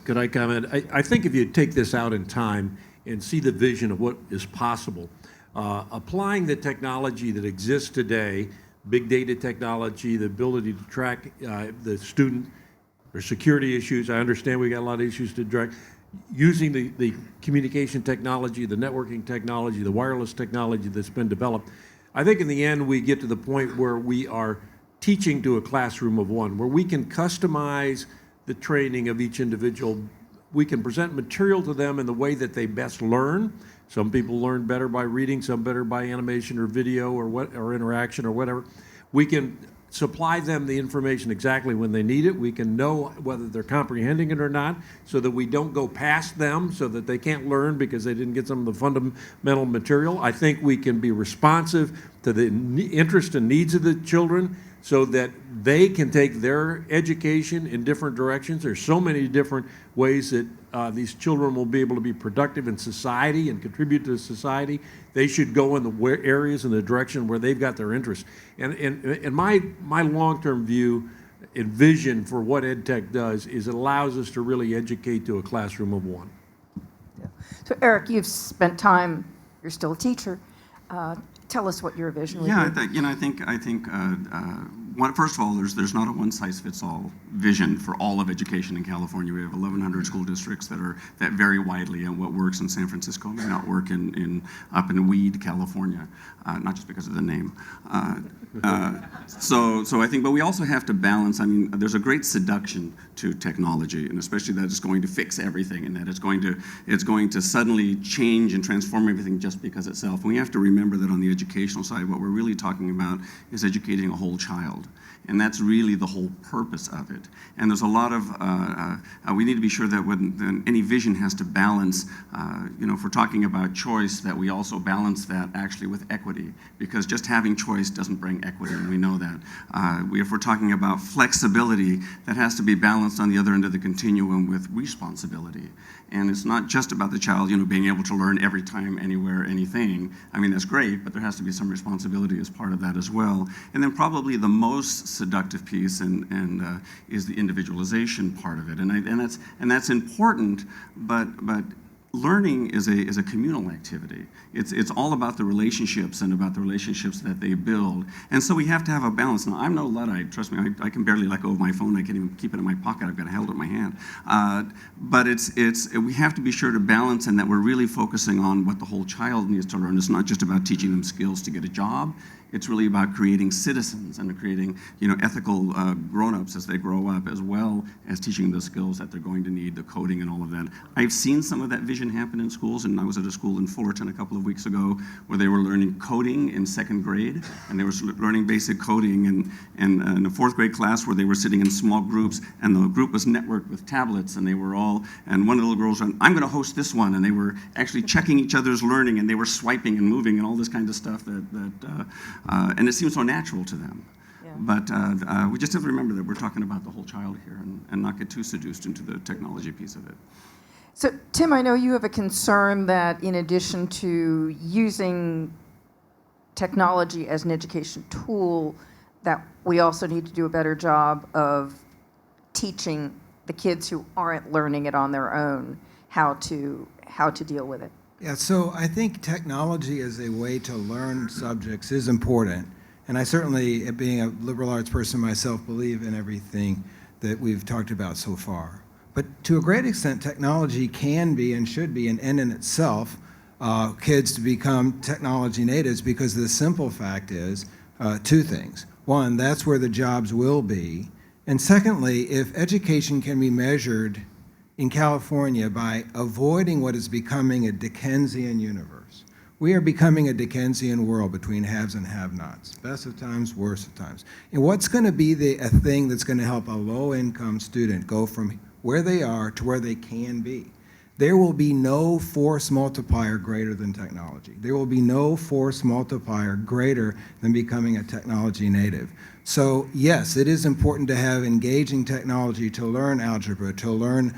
Could I comment? I think if you take this out in time and see the vision of what is possible, applying the technology that exists today, big data technology, the ability to track the student or security issues. I understand we got a lot of issues to track. Using the communication technology, the networking technology, the wireless technology that's been developed. I think in the end we get to the point where we are teaching to a classroom of one, where we can customize the training of each individual. We can present material to them in the way that they best learn. Some people learn better by reading, some better by animation or video or interaction or whatever. We can supply them the information exactly when they need it. We can know whether they're comprehending it or not, so that we don't go past them so that they can't learn because they didn't get some of the fundamental material. I think we can be responsive to the interest and needs of the children so that they can take their education in different directions. There's so many different ways that these children will be able to be productive in society and contribute to society. They should go in the areas and the direction where they've got their interest. And my long-term view and vision for what EdTech does is it allows us to really educate to a classroom of one. Yeah. So Eric, you've spent time, you're still a teacher. Tell us what your vision would be. I think first of all, there's not a one-size-fits-all vision for all of education in California. We have 1,100 school districts that vary widely, and what works in San Francisco may not work up in Weed, California, not just because of the name. So I think, but we also have to balance. I mean, there's a great seduction to technology, and especially that it's going to fix everything, and that it's going to suddenly change and transform everything just because itself. And we have to remember that on the educational side, what we're really talking about is educating a whole child. And that's really the whole purpose of it. And there's a lot of, we need to be sure that when any vision has to balance, if we're talking about choice, that we also balance that actually with equity, because just having choice doesn't bring equity, and we know that. If we're talking about flexibility, that has to be balanced on the other end of the continuum with responsibility. And it's not just about the child, being able to learn every time, anywhere, anything. I mean, that's great, but there has to be some responsibility as part of that as well. And then probably the most seductive piece is the individualization part of it, and that's important. But learning is a communal activity. It's all about the relationships and about the relationships that they build. And so we have to have a balance. Now, I'm no Luddite. Trust me, I can barely let go of my phone. I can't even keep it in my pocket. I've got it held in my hand. But we have to be sure to balance, and that we're really focusing on what the whole child needs to learn. It's not just about teaching them skills to get a job. It's really about creating citizens and creating, ethical grown-ups as they grow up, as well as teaching the skills that they're going to need, the coding and all of that. I've seen some of that vision happen in schools, and I was at a school in Fullerton a couple of weeks ago where they were learning coding in 2nd grade, and they were learning basic coding in a 4th grade class where they were sitting in small groups, and the group was networked with tablets, and they were all, and one of the little girls went, "I'm going to host this one," and they were actually checking each other's learning, and they were swiping and moving and all this kind of stuff and it seems so natural to them. Yeah. But we just have to remember that we're talking about the whole child here and not get too seduced into the technology piece of it. So, Tim, I know you have a concern that in addition to using technology as an education tool, that we also need to do a better job of teaching the kids who aren't learning it on their own how to deal with it. Yeah, so I think technology as a way to learn subjects is important. And I certainly, being a liberal arts person myself, believe in everything that we've talked about so far. But to a great extent, technology can be and should be an end in itself, kids to become technology natives, because the simple fact is two things. One, that's where the jobs will be. And secondly, if education can be measured in California by avoiding what is becoming a Dickensian universe. We are becoming a Dickensian world between haves and have-nots, best of times, worst of times. And what's going to be a thing that's going to help a low-income student go from where they are to where they can be? There will be no force multiplier greater than technology. There will be no force multiplier greater than becoming a technology native. So yes, it is important to have engaging technology to learn algebra, to learn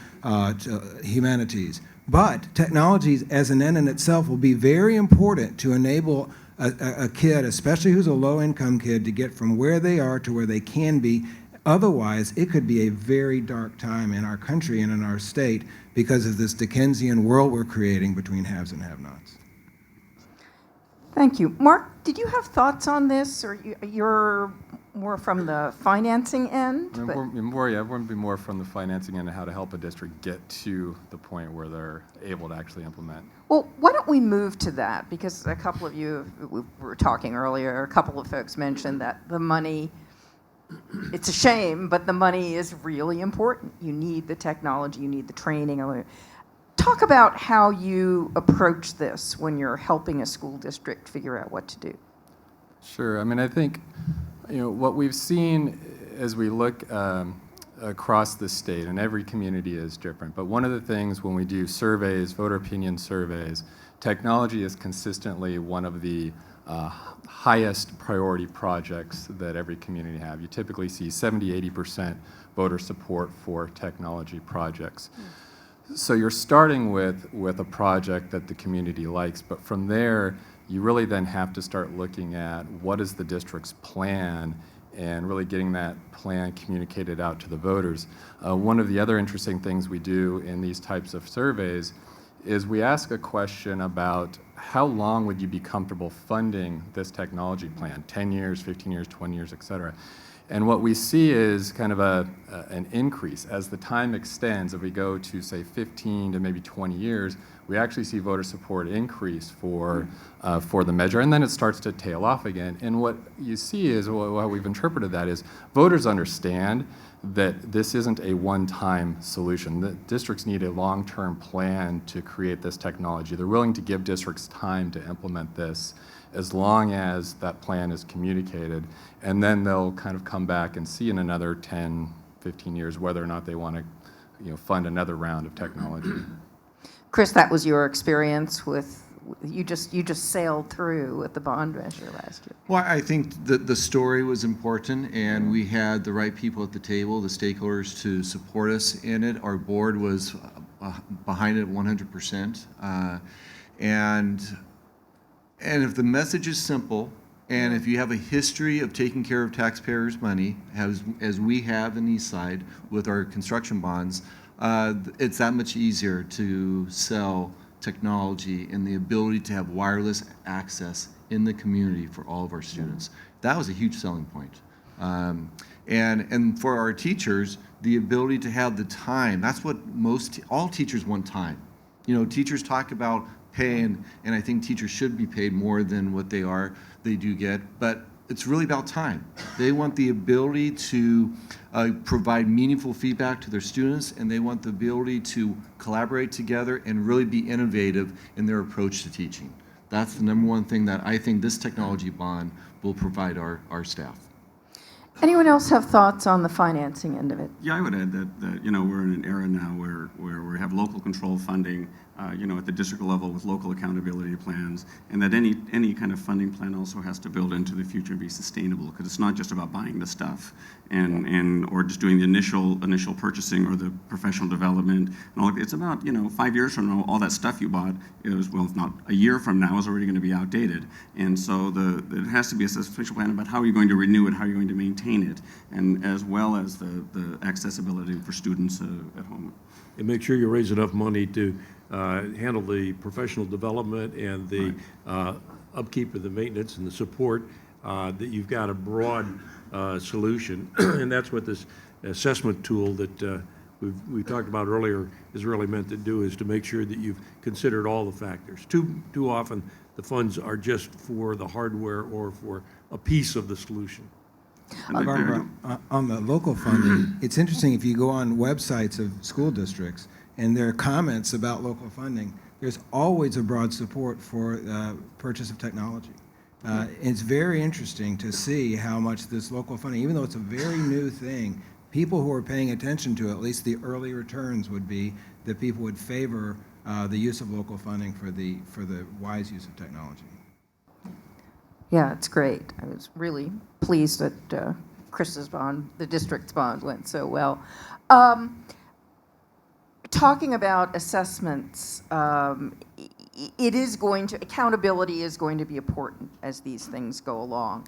humanities. But technology as an end in itself will be very important to enable a kid, especially who's a low-income kid, to get from where they are to where they can be. Otherwise, it could be a very dark time in our country and in our state because of this Dickensian world we're creating between haves and have-nots. Thank you. Mark, did you have thoughts on this, or you're more from the financing end? I want to be more from the financing end and how to help a district get to the point where they're able to actually implement. Well, why don't we move to that? Because a couple of you, we were talking earlier, a couple of folks mentioned that the money, it's a shame, but the money is really important. You need the technology, you need the training. Talk about how you approach this when you're helping a school district figure out what to do. Sure. I mean, I think what we've seen as we look across the state, and every community is different, but one of the things when we do surveys, voter opinion surveys, technology is consistently one of the highest priority projects that every community have. You typically see 70–80% voter support for technology projects. So you're starting with a project that the community likes, but from there, you really then have to start looking at what is the district's plan and really getting that plan communicated out to the voters. One of the other interesting things we do in these types of surveys is we ask a question about how long would you be comfortable funding this technology plan, 10 years, 15 years, 20 years, et cetera. And what we see is kind of an increase. As the time extends, if we go to, say, 15 to maybe 20 years, we actually see voter support increase for the measure, and then it starts to tail off again. And what you see is, how we've interpreted that is, voters understand that this isn't a one-time solution. The districts need a long-term plan to create this technology. They're willing to give districts time to implement this as long as that plan is communicated, and then they'll kind of come back and see in another 10, 15 years whether or not they want to fund another round of technology. Chris, that was your experience with, you just sailed through with the bond measure last year. Well, I think the story was important, and we had the right people at the table, the stakeholders, to support us in it. Our board was behind it 100%. And if the message is simple, and if you have a history of taking care of taxpayers' money, as we have in Eastside with our construction bonds, it's that much easier to sell technology and the ability to have wireless access in the community for all of our students. That was a huge selling point. And for our teachers, the ability to have the time, that's what all teachers want time. You know, teachers talk about pay, and I think teachers should be paid more than what they do get, but it's really about time. They want the ability to provide meaningful feedback to their students, and they want the ability to collaborate together and really be innovative in their approach to teaching. That's the number one thing that I think this technology bond will provide our staff. Anyone else have thoughts on the financing end of it? Yeah, I would add that you know, we're in an era now where we have local control funding, you know, at the district level with local accountability plans, and that any kind of funding plan also has to build into the future and be sustainable, because it's not just about buying the stuff or just doing the initial purchasing or the professional development and all. It's about, you know, 5 years from now, all that stuff you bought is, well, if not a year from now, is already going to be outdated. And so it has to be a substantial plan about how are you going to renew it, how are you going to maintain it, and as well as the accessibility for students at home. And make sure you raise enough money to handle the professional development and the upkeep of the maintenance and the support, that you've got a broad solution. And that's what this assessment tool that we talked about earlier is really meant to do, is to make sure that you've considered all the factors. Too often the funds are just for the hardware or for a piece of the solution. Barbara, on the local funding, it's interesting if you go on websites of school districts and there are comments about local funding, there's always a broad support for purchase of technology. It's very interesting to see how much this local funding, even though it's a very new thing, people who are paying attention to at least the early returns would be that people would favor the use of local funding for the wise use of technology. Yeah, it's great. I was really pleased that Chris's bond, the district's bond, went so well. Talking about assessments, accountability is going to be important as these things go along.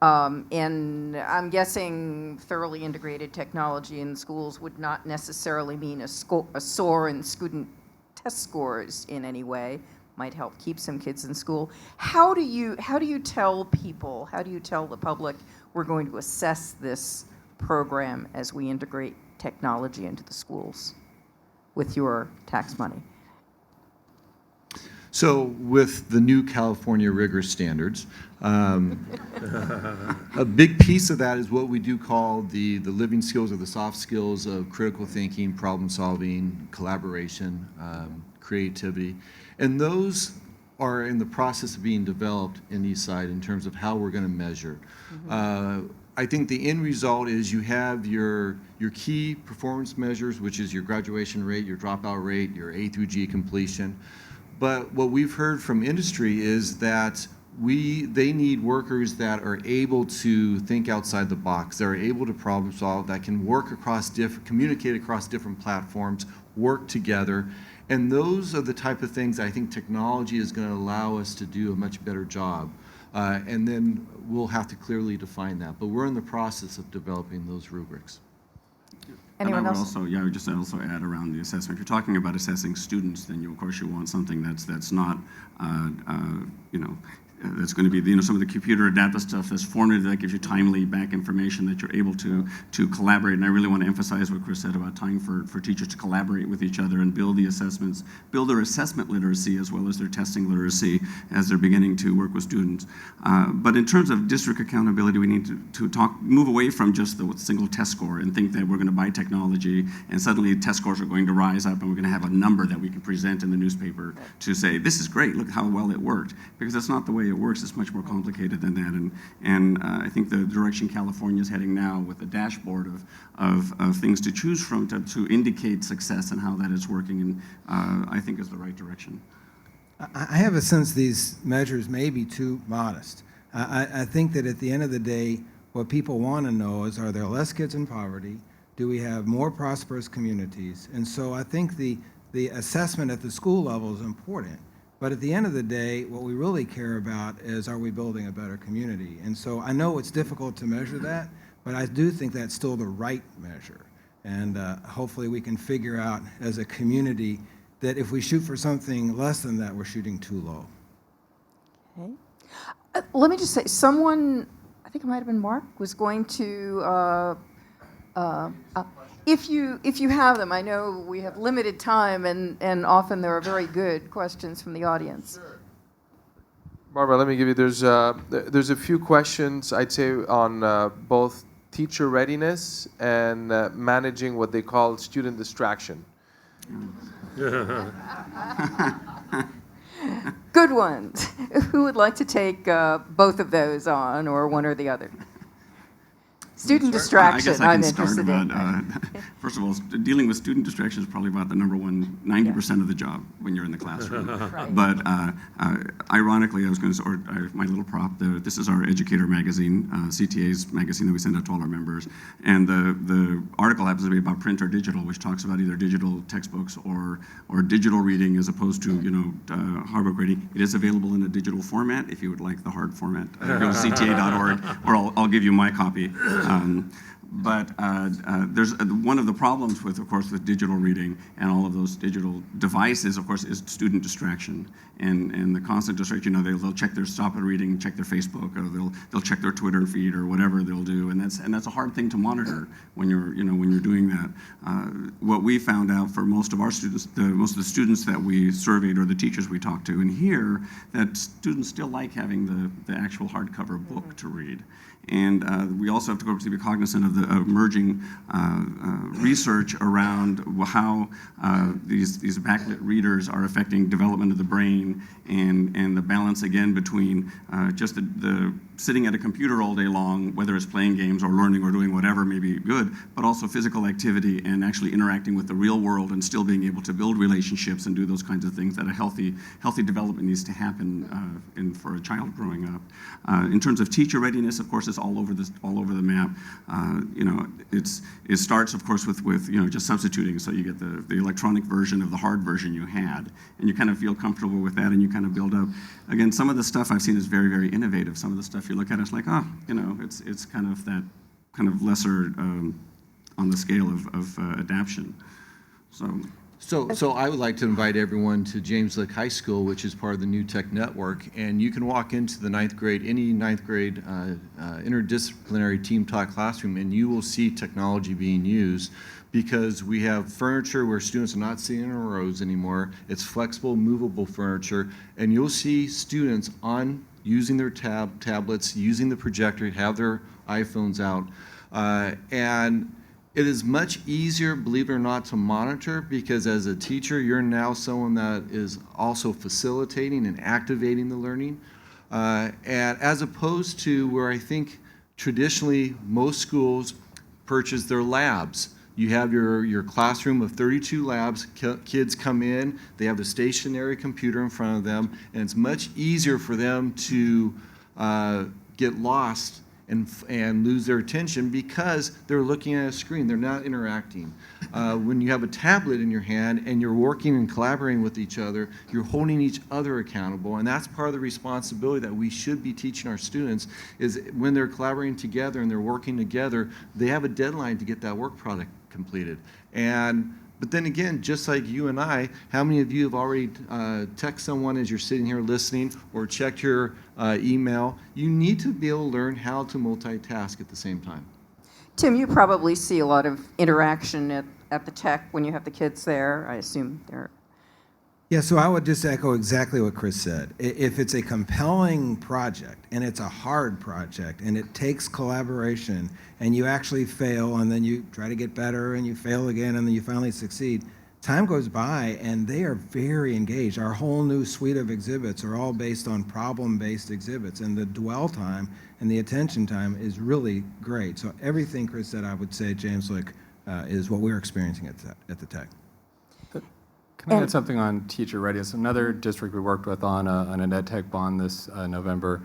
And I'm guessing thoroughly integrated technology in schools would not necessarily mean a soar in student test scores in any way. Might help keep some kids in school. How do you tell people, how do you tell the public we're going to assess this program as we integrate technology into the schools with your tax money? So with the new California rigorous standards, a big piece of that is what we do call the living skills or the soft skills of critical thinking, problem solving, collaboration, creativity. And those are in the process of being developed in Eastside in terms of how we're going to measure. I think the end result is you have your key performance measures, which is your graduation rate, your dropout rate, your A through G completion. But what we've heard from industry is that they need workers that are able to think outside the box, that are able to problem solve, that can work communicate across different platforms, work together. And those are the type of things I think technology is going to allow us to do a much better job. And then we'll have to clearly define that. But we're in the process of developing those rubrics. Anyone else? I would just also add around the assessment. If you're talking about assessing students, then of course you want something that's not, you know, that's going to be, you know, some of the computer adaptive stuff that's formative, that gives you timely back information that you're able to collaborate. And I really want to emphasize what Chris said about time for teachers to collaborate with each other and build the assessments, build their assessment literacy as well as their testing literacy as they're beginning to work with students. But in terms of district accountability, we need to move away from just the single test score and think that we're going to buy technology and suddenly test scores are going to rise up and we're going to have a number that we can present in the newspaper to say, this is great, look how well it worked. Because that's not the way it works. It's much more complicated than that, and I think the direction California is heading now with the dashboard of things to choose from to indicate success and how that is working, and I think is the right direction. I have a sense these measures may be too modest. I think that at the end of the day, what people want to know is, are there less kids in poverty? Do we have more prosperous communities? And so I think the assessment at the school level is important. But at the end of the day, what we really care about is, are we building a better community? And so I know it's difficult to measure that, but I do think that's still the right measure. And hopefully we can figure out as a community that if we shoot for something less than that, we're shooting too low. Okay. Let me just say, someone, I think it might have been Mark, was going to, if you have them, I know we have limited time, and often there are very good questions from the audience. Sure. Barbara, let me give you, there's a few questions, I'd say, on both teacher readiness and managing what they call student distraction. Good ones. Who would like to take both of those on, or one or the other? Student distraction, I guess I I'm can start interested about, in. first of all, dealing with student distraction is probably about the number one, 90% of the job when you're in the classroom. Right. But ironically, I was going to, my little prop, this is our educator magazine, CTA's magazine that we send out to all our members. And the article happens to be about print or digital, which talks about either digital textbooks or digital reading as opposed to, hard book reading. It is available in a digital format if you would like the hard format. Go to cta.org, or I'll give you my copy. But there's one of the problems with, of course, with digital reading and all of those digital devices, of course, is student distraction and the constant distraction. They'll check their stop at reading, check their Facebook, or they'll check their Twitter feed or whatever they'll do, and that's a hard thing to monitor when you're doing that. What we found out for most of our students, most of the students that we surveyed or the teachers we talked to, and here that students still like having the actual hardcover book to read. And we also have to be cognizant of the emerging research around how these backlit readers are affecting development of the brain and the balance again between just the sitting at a computer all day long, whether it's playing games or learning or doing whatever may be good, but also physical activity and actually interacting with the real world and still being able to build relationships and do those kinds of things that a healthy development needs to happen for a child growing up. In terms of teacher readiness, of course, it's all over the map. It starts, of course, with just substituting, so you get the electronic version of the hard version you had, and you kind of feel comfortable with that, and you kind of build up. Again, some of the stuff I've seen is very, very innovative. Some of the stuff you look at, it's like, it's kind of that kind of lesser on the scale of adaption. So I would like to invite everyone to James Lick High School, which is part of the New Tech Network, and you can walk into the any ninth grade interdisciplinary team taught classroom, and you will see technology being used because we have furniture where students are not sitting in rows anymore. It's flexible, movable furniture, and you'll see students using their tablets, using the projector, have their iPhones out, and it is much easier, believe it or not, to monitor because as a teacher, you're now someone that is also facilitating and activating the learning. And as opposed to where I think traditionally most schools purchase their labs. You have your classroom of 32 labs, kids come in, they have the stationary computer in front of them, and it's much easier for them to get lost and lose their attention because they're looking at a screen, they're not interacting. When you have a tablet in your hand and you're working and collaborating with each other, you're holding each other accountable, and that's part of the responsibility that we should be teaching our students is when they're collaborating together and they're working together, they have a deadline to get that work product completed. But then again, just like you and I, how many of you have already texted someone as you're sitting here listening or checked your email? You need to be able to learn how to multitask at the same time. Tim, you probably see a lot of interaction at the tech when you have the kids there. I assume they're... Yeah, so I would just echo exactly what Chris said. If it's a compelling project and it's a hard project and it takes collaboration and you actually fail and then you try to get better and you fail again and then you finally succeed, time goes by and they are very engaged. Our whole new suite of exhibits are all based on problem-based exhibits, and the dwell time and the attention time is really great. So everything Chris said, I would say, James Lick, is what we're experiencing at the tech. Can I add something on teacher readiness? Another district we worked with on an EdTech bond this November,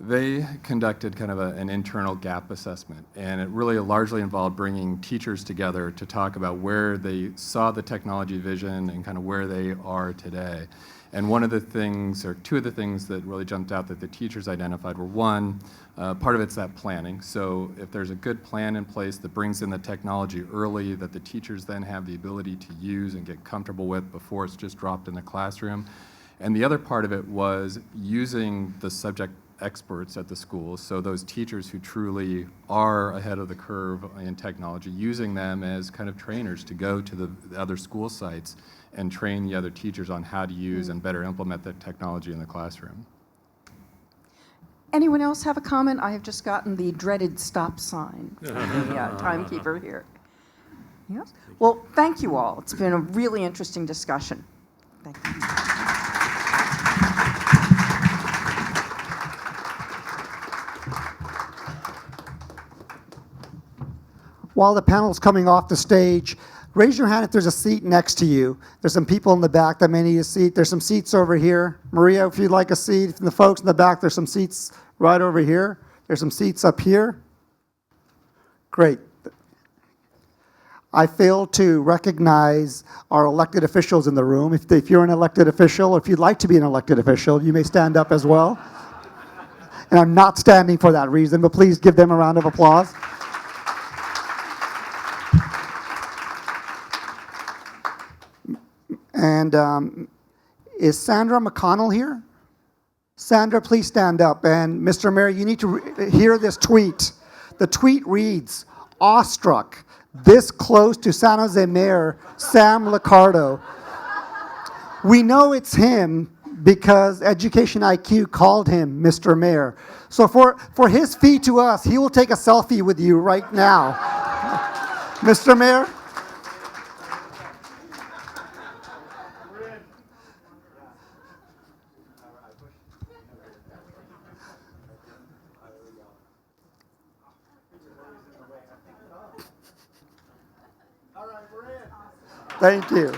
they conducted kind of an internal gap assessment, and it really largely involved bringing teachers together to talk about where they saw the technology vision and kind of where they are today. And one of the things, or two of the things that really jumped out that the teachers identified were, one, part of it's that planning. So if there's a good plan in place that brings in the technology early that the teachers then have the ability to use and get comfortable with before it's just dropped in the classroom. And the other part of it was using the subject experts at the schools, so those teachers who truly are ahead of the curve in technology, using them as kind of trainers to go to the other school sites and train the other teachers on how to use and better implement the technology in the classroom. Anyone else have a comment? I have just gotten the dreaded stop sign from the timekeeper here. Yes? Well, thank you all. It's been a really interesting discussion. Thank you. While the panel's coming off the stage, raise your hand if there's a seat next to you. There's some people in the back that may need a seat. There's some seats over here. Maria, if you'd like a seat. From the folks in the back, there's some seats right over here. There's some seats up here. Great. I failed to recognize our elected officials in the room. If you're an elected official, or if you'd like to be an elected official, you may stand up as well. And I'm not standing for that reason, but please give them a round of applause. And is Sandra McConnell here? Sandra, please stand up. And Mr. Mayor, you need to hear this tweet. The tweet reads, awestruck, this close to San Jose Mayor Sam Liccardo. We know it's him because Education IQ called him Mr. Mayor. So for his fee to us, he will take a selfie with you right now. Mr. Mayor? Thank you.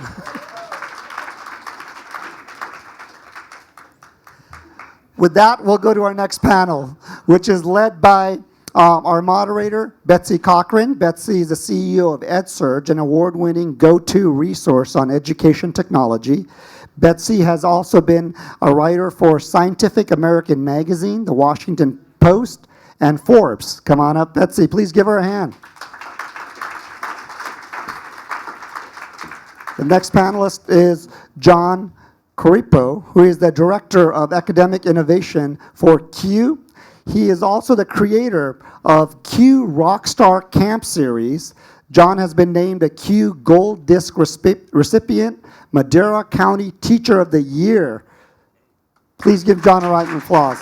With that, we'll go to our next panel, which is led by our moderator, Betsy Cochran. Betsy is the CEO of EdSurge, an award-winning go-to resource on education technology. Betsy has also been a writer for Scientific American Magazine, The Washington Post, and Forbes. Come on up, Betsy. Please give her a hand. The next panelist is John Coripo, who is the Director of Academic Innovation for CUE. He is also the creator of CUE Rockstar Camp Series. John has been named a CUE Gold Disc recipient, Madera County Teacher of the Year. Please give John a round of applause.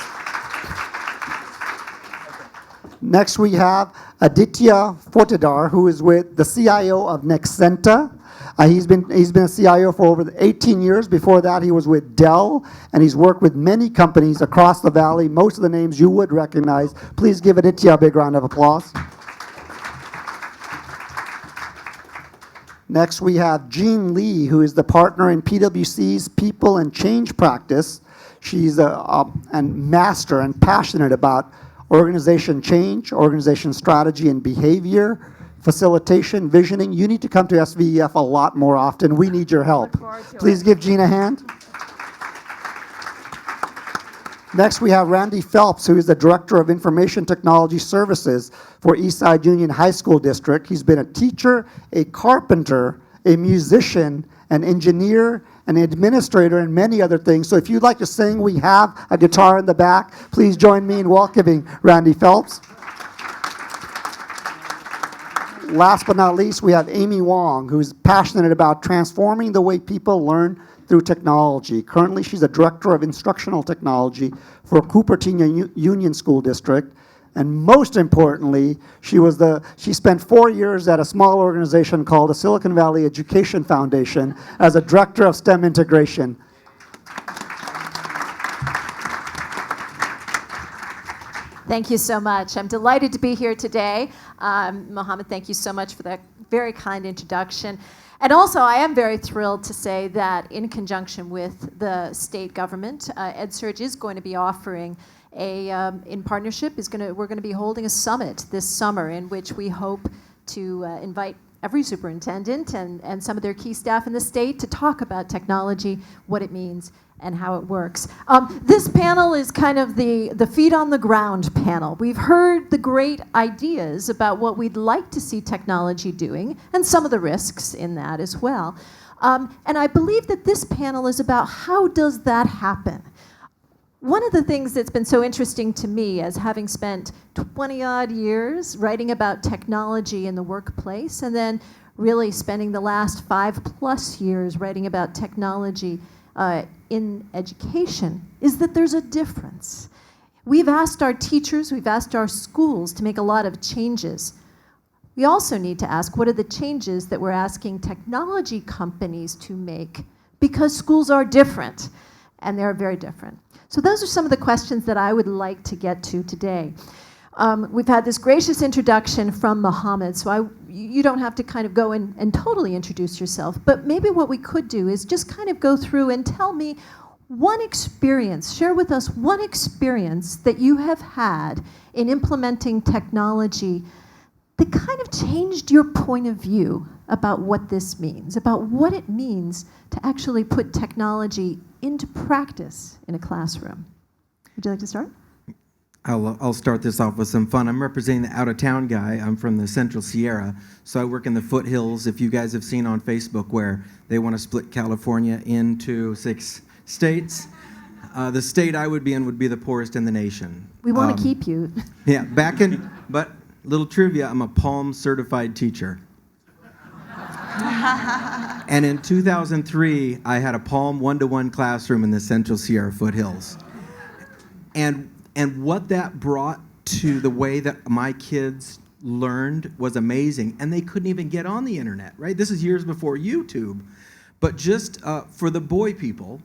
Next we have Aditya Fotidar, who is with the CIO of Nexenta. He's been a CIO for over 18 years. Before that, he was with Dell, and he's worked with many companies across the valley. Most of the names you would recognize. Please give Aditya a big round of applause. Next, we have Jean Lee, who is the partner in PwC's People and Change practice. She's a master and passionate about organization change, organization strategy and behavior, facilitation, visioning. You need to come to SVEF a lot more often. We need your help. Please give Jean a hand. Next, we have Randy Phelps, who is the Director of Information Technology Services for Eastside Union High School District. He's been a teacher, a carpenter, a musician, an engineer, an administrator, and many other things. So if you'd like to sing, we have a guitar in the back. Please join me in welcoming Randy Phelps. Last but not least, we have Amy Wong, who's passionate about transforming the way people learn through technology. Currently, she's a Director of Instructional Technology for Cupertino Union School District. And most importantly, she spent 4 years at a small organization called the Silicon Valley Education Foundation as a Director of STEM Integration. Thank you so much. I'm delighted to be here today. Mohammed, thank you so much for that very kind introduction. And also, I am very thrilled to say that in conjunction with the state government, EdSurge is going to be offering in partnership, we're going to be holding a summit this summer in which we hope to invite every superintendent and some of their key staff in the state to talk about technology, what it means, and how it works. This panel is kind of the feet on the ground panel. We've heard the great ideas about what we'd like to see technology doing, and some of the risks in that as well. And I believe that this panel is about how does that happen? One of the things that's been so interesting to me, as having spent 20-odd years writing about technology in the workplace, and then really spending the last 5+ years writing about technology in education, is that there's a difference. We've asked our teachers, we've asked our schools to make a lot of changes. We also need to ask, what are the changes that we're asking technology companies to make? Because schools are different, and they're very different. So those are some of the questions that I would like to get to today. We've had this gracious introduction from Mohammed, so you don't have to kind of go and totally introduce yourself, but maybe what we could do is just kind of go through and tell me one experience, share with us one experience that you have had in implementing technology that kind of changed your point of view about what this means, about what it means to actually put technology into practice in a classroom. Would you like to start? I'll start this off with some fun. I'm representing the out-of-town guy. I'm from the Central Sierra, so I work in the foothills. If you guys have seen on Facebook where they want to split California into 6 states, the state I would be in would be the poorest in the nation. We want to keep you. Yeah, but little trivia, I'm a Palm certified teacher. And in 2003, I had a Palm 1-to-1 classroom in the Central Sierra foothills. And what that brought to the way that my kids learned was amazing. And they couldn't even get on the internet, right? This is years before YouTube. But just for the boy people,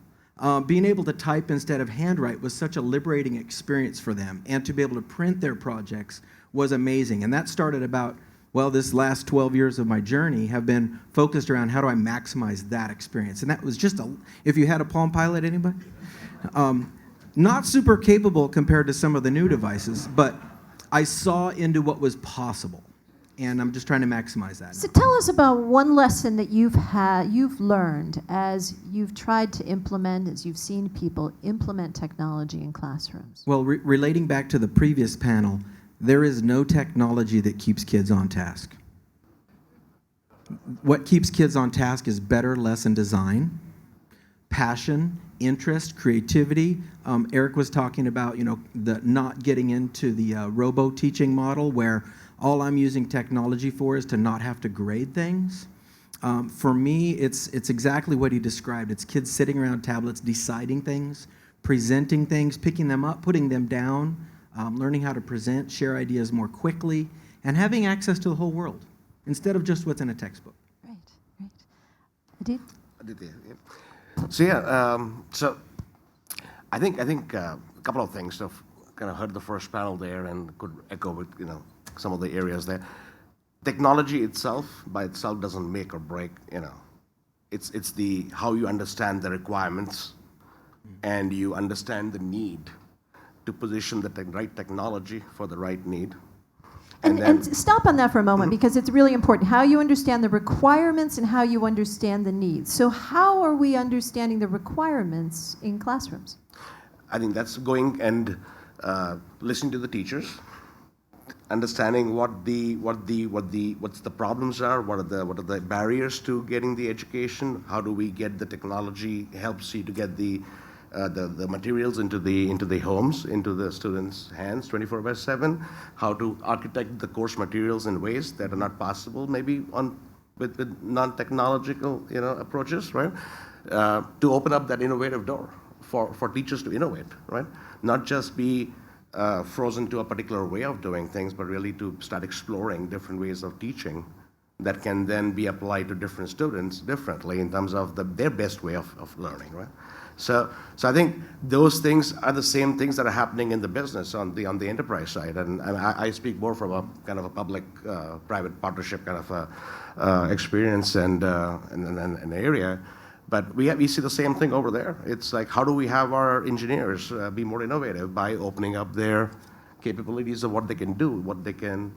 being able to type instead of handwrite was such a liberating experience for them. And to be able to print their projects was amazing. And that started about, well, this last 12 years of my journey have been focused around how do I maximize that experience. And that was just if you had a Palm Pilot, anybody? Not super capable compared to some of the new devices, but I saw into what was possible. And I'm just trying to maximize that. So tell us about one lesson that you've learned as you've tried to implement, as you've seen people implement technology in classrooms. Well, relating back to the previous panel, there is no technology that keeps kids on task. What keeps kids on task is better lesson design, passion, interest, creativity. Eric was talking about, the not getting into the robo-teaching model where all I'm using technology for is to not have to grade things. For me, it's exactly what he described. It's kids sitting around tablets, deciding things, presenting things, picking them up, putting them down, learning how to present, share ideas more quickly, and having access to the whole world instead of just what's in a textbook. Right. Adit? Yeah. So I think a couple of things. I've kind of heard the first panel there and could echo with some of the areas there. Technology itself by itself doesn't make or break. It's the how you understand the requirements and you understand the need to position the right technology for the right need. And stop on that for a moment, because it's really important how you understand the requirements and how you understand the needs. So how are we understanding the requirements in classrooms? I think that's going and listening to the teachers, understanding what's the problems are, what are the barriers to getting the education, how do we get the technology helps you to get the materials into the homes, into the students' hands 24/7, how to architect the course materials in ways that are not possible maybe with non-technological approaches, right? To open up that innovative door for teachers to innovate, right? Not just be frozen to a particular way of doing things, but really to start exploring different ways of teaching that can then be applied to different students differently in terms of their best way of learning, right? So I think those things are the same things that are happening in the business on the enterprise side, and I speak more from a kind of a public-private partnership kind of experience and an area. But we see the same thing over there. It's like, how do we have our engineers be more innovative by opening up their capabilities of what they can do, what they can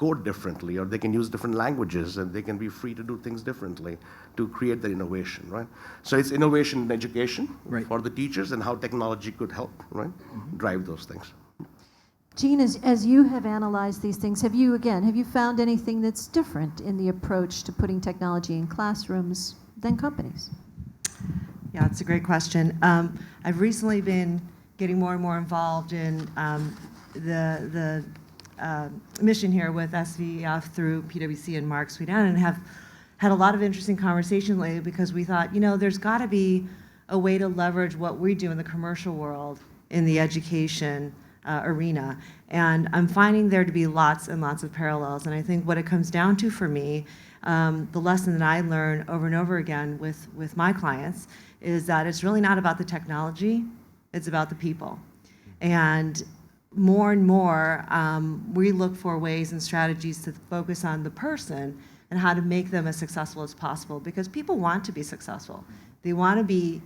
code differently, or they can use different languages, and they can be free to do things differently to create that innovation, right? So it's innovation in education for the teachers, and how technology could help, right, drive those things. Jean, as you have analyzed these things, have you found anything that's different in the approach to putting technology in classrooms than companies? Yeah, it's a great question. I've recently been getting more and more involved in the mission here with SVEF through PwC and Mark Sweden, and have had a lot of interesting conversations lately, because we thought, there's got to be a way to leverage what we do in the commercial world in the education arena. And I'm finding there to be lots and lots of parallels. And I think what it comes down to for me, the lesson that I learn over and over again with my clients, is that it's really not about the technology, it's about the people. And more and more, we look for ways and strategies to focus on the person and how to make them as successful as possible, because people want to be successful. They want to be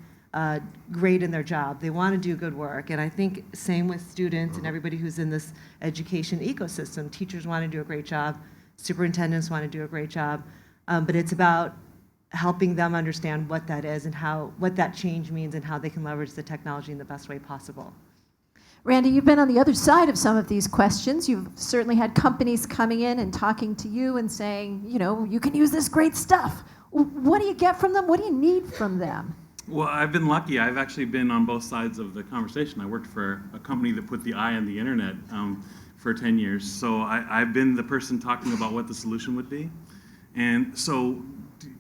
great in their job. They want to do good work. And I think same with students and everybody who's in this education ecosystem. Teachers want to do a great job. Superintendents want to do a great job. But it's about helping them understand what that is and what that change means and how they can leverage the technology in the best way possible. Randy, you've been on the other side of some of these questions. You've certainly had companies coming in and talking to you and saying, you can use this great stuff. What do you get from them? What do you need from them? Well, I've been lucky. I've actually been on both sides of the conversation. I worked for a company that put the eye on the internet for 10 years. So I've been the person talking about what the solution would be. And so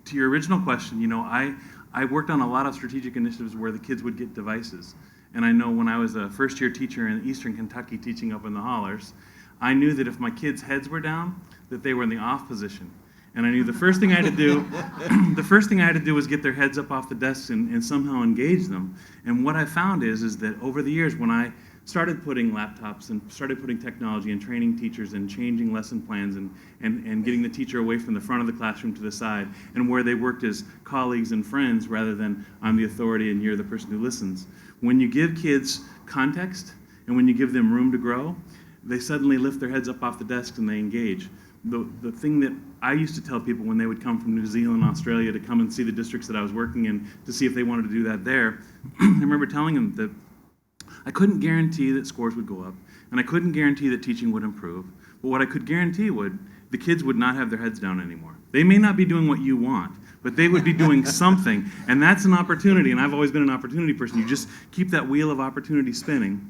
to your original question, I worked on a lot of strategic initiatives where the kids would get devices. And I know when I was a first-year teacher in Eastern Kentucky teaching up in the hollers, I knew that if my kids' heads were down, that they were in the off position. And I knew the first thing I had to do, was get their heads up off the desks and somehow engage them. And what I found is that over the years, when I started putting laptops and started putting technology and training teachers and changing lesson plans and getting the teacher away from the front of the classroom to the side, and where they worked as colleagues and friends rather than I'm the authority and you're the person who listens. When you give kids context and when you give them room to grow, they suddenly lift their heads up off the desks and they engage. The thing that I used to tell people when they would come from New Zealand, Australia to come and see the districts that I was working in to see if they wanted to do that there, I remember telling them that I couldn't guarantee that scores would go up, and I couldn't guarantee that teaching would improve, but what I could guarantee the kids would not have their heads down anymore. They may not be doing what you want, but they would be doing something, and that's an opportunity, and I've always been an opportunity person. You just keep that wheel of opportunity spinning,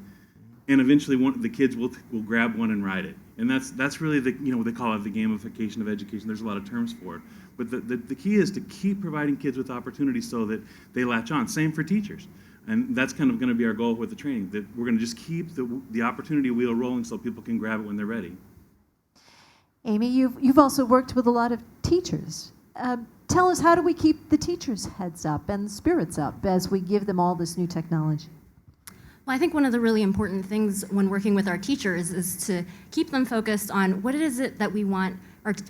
and eventually the kids will grab one and ride it. And that's really they call it the gamification of education. There's a lot of terms for it. But the key is to keep providing kids with opportunities so that they latch on. Same for teachers. And that's kind of going to be our goal with the training, that we're going to just keep the opportunity wheel rolling so people can grab it when they're ready. Amy, you've also worked with a lot of teachers. Tell us, how do we keep the teachers' heads up and spirits up as we give them all this new technology? Well, I think one of the really important things when working with our teachers is to keep them focused on what it is that we want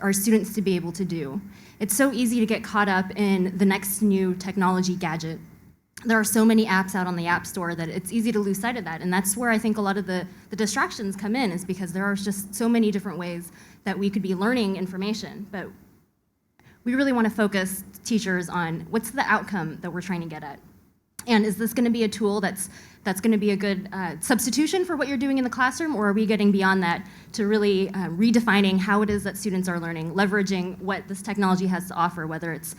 our students to be able to do. It's so easy to get caught up in the next new technology gadget. There are so many apps out on the App Store that it's easy to lose sight of that. And that's where I think a lot of the distractions come in, is because there are just so many different ways that we could be learning information. But we really want to focus teachers on what's the outcome that we're trying to get at. And is this going to be a tool that's going to be a good substitution for what you're doing in the classroom, or are we getting beyond that to really redefining how it is that students are learning, leveraging what this technology has to offer, whether it's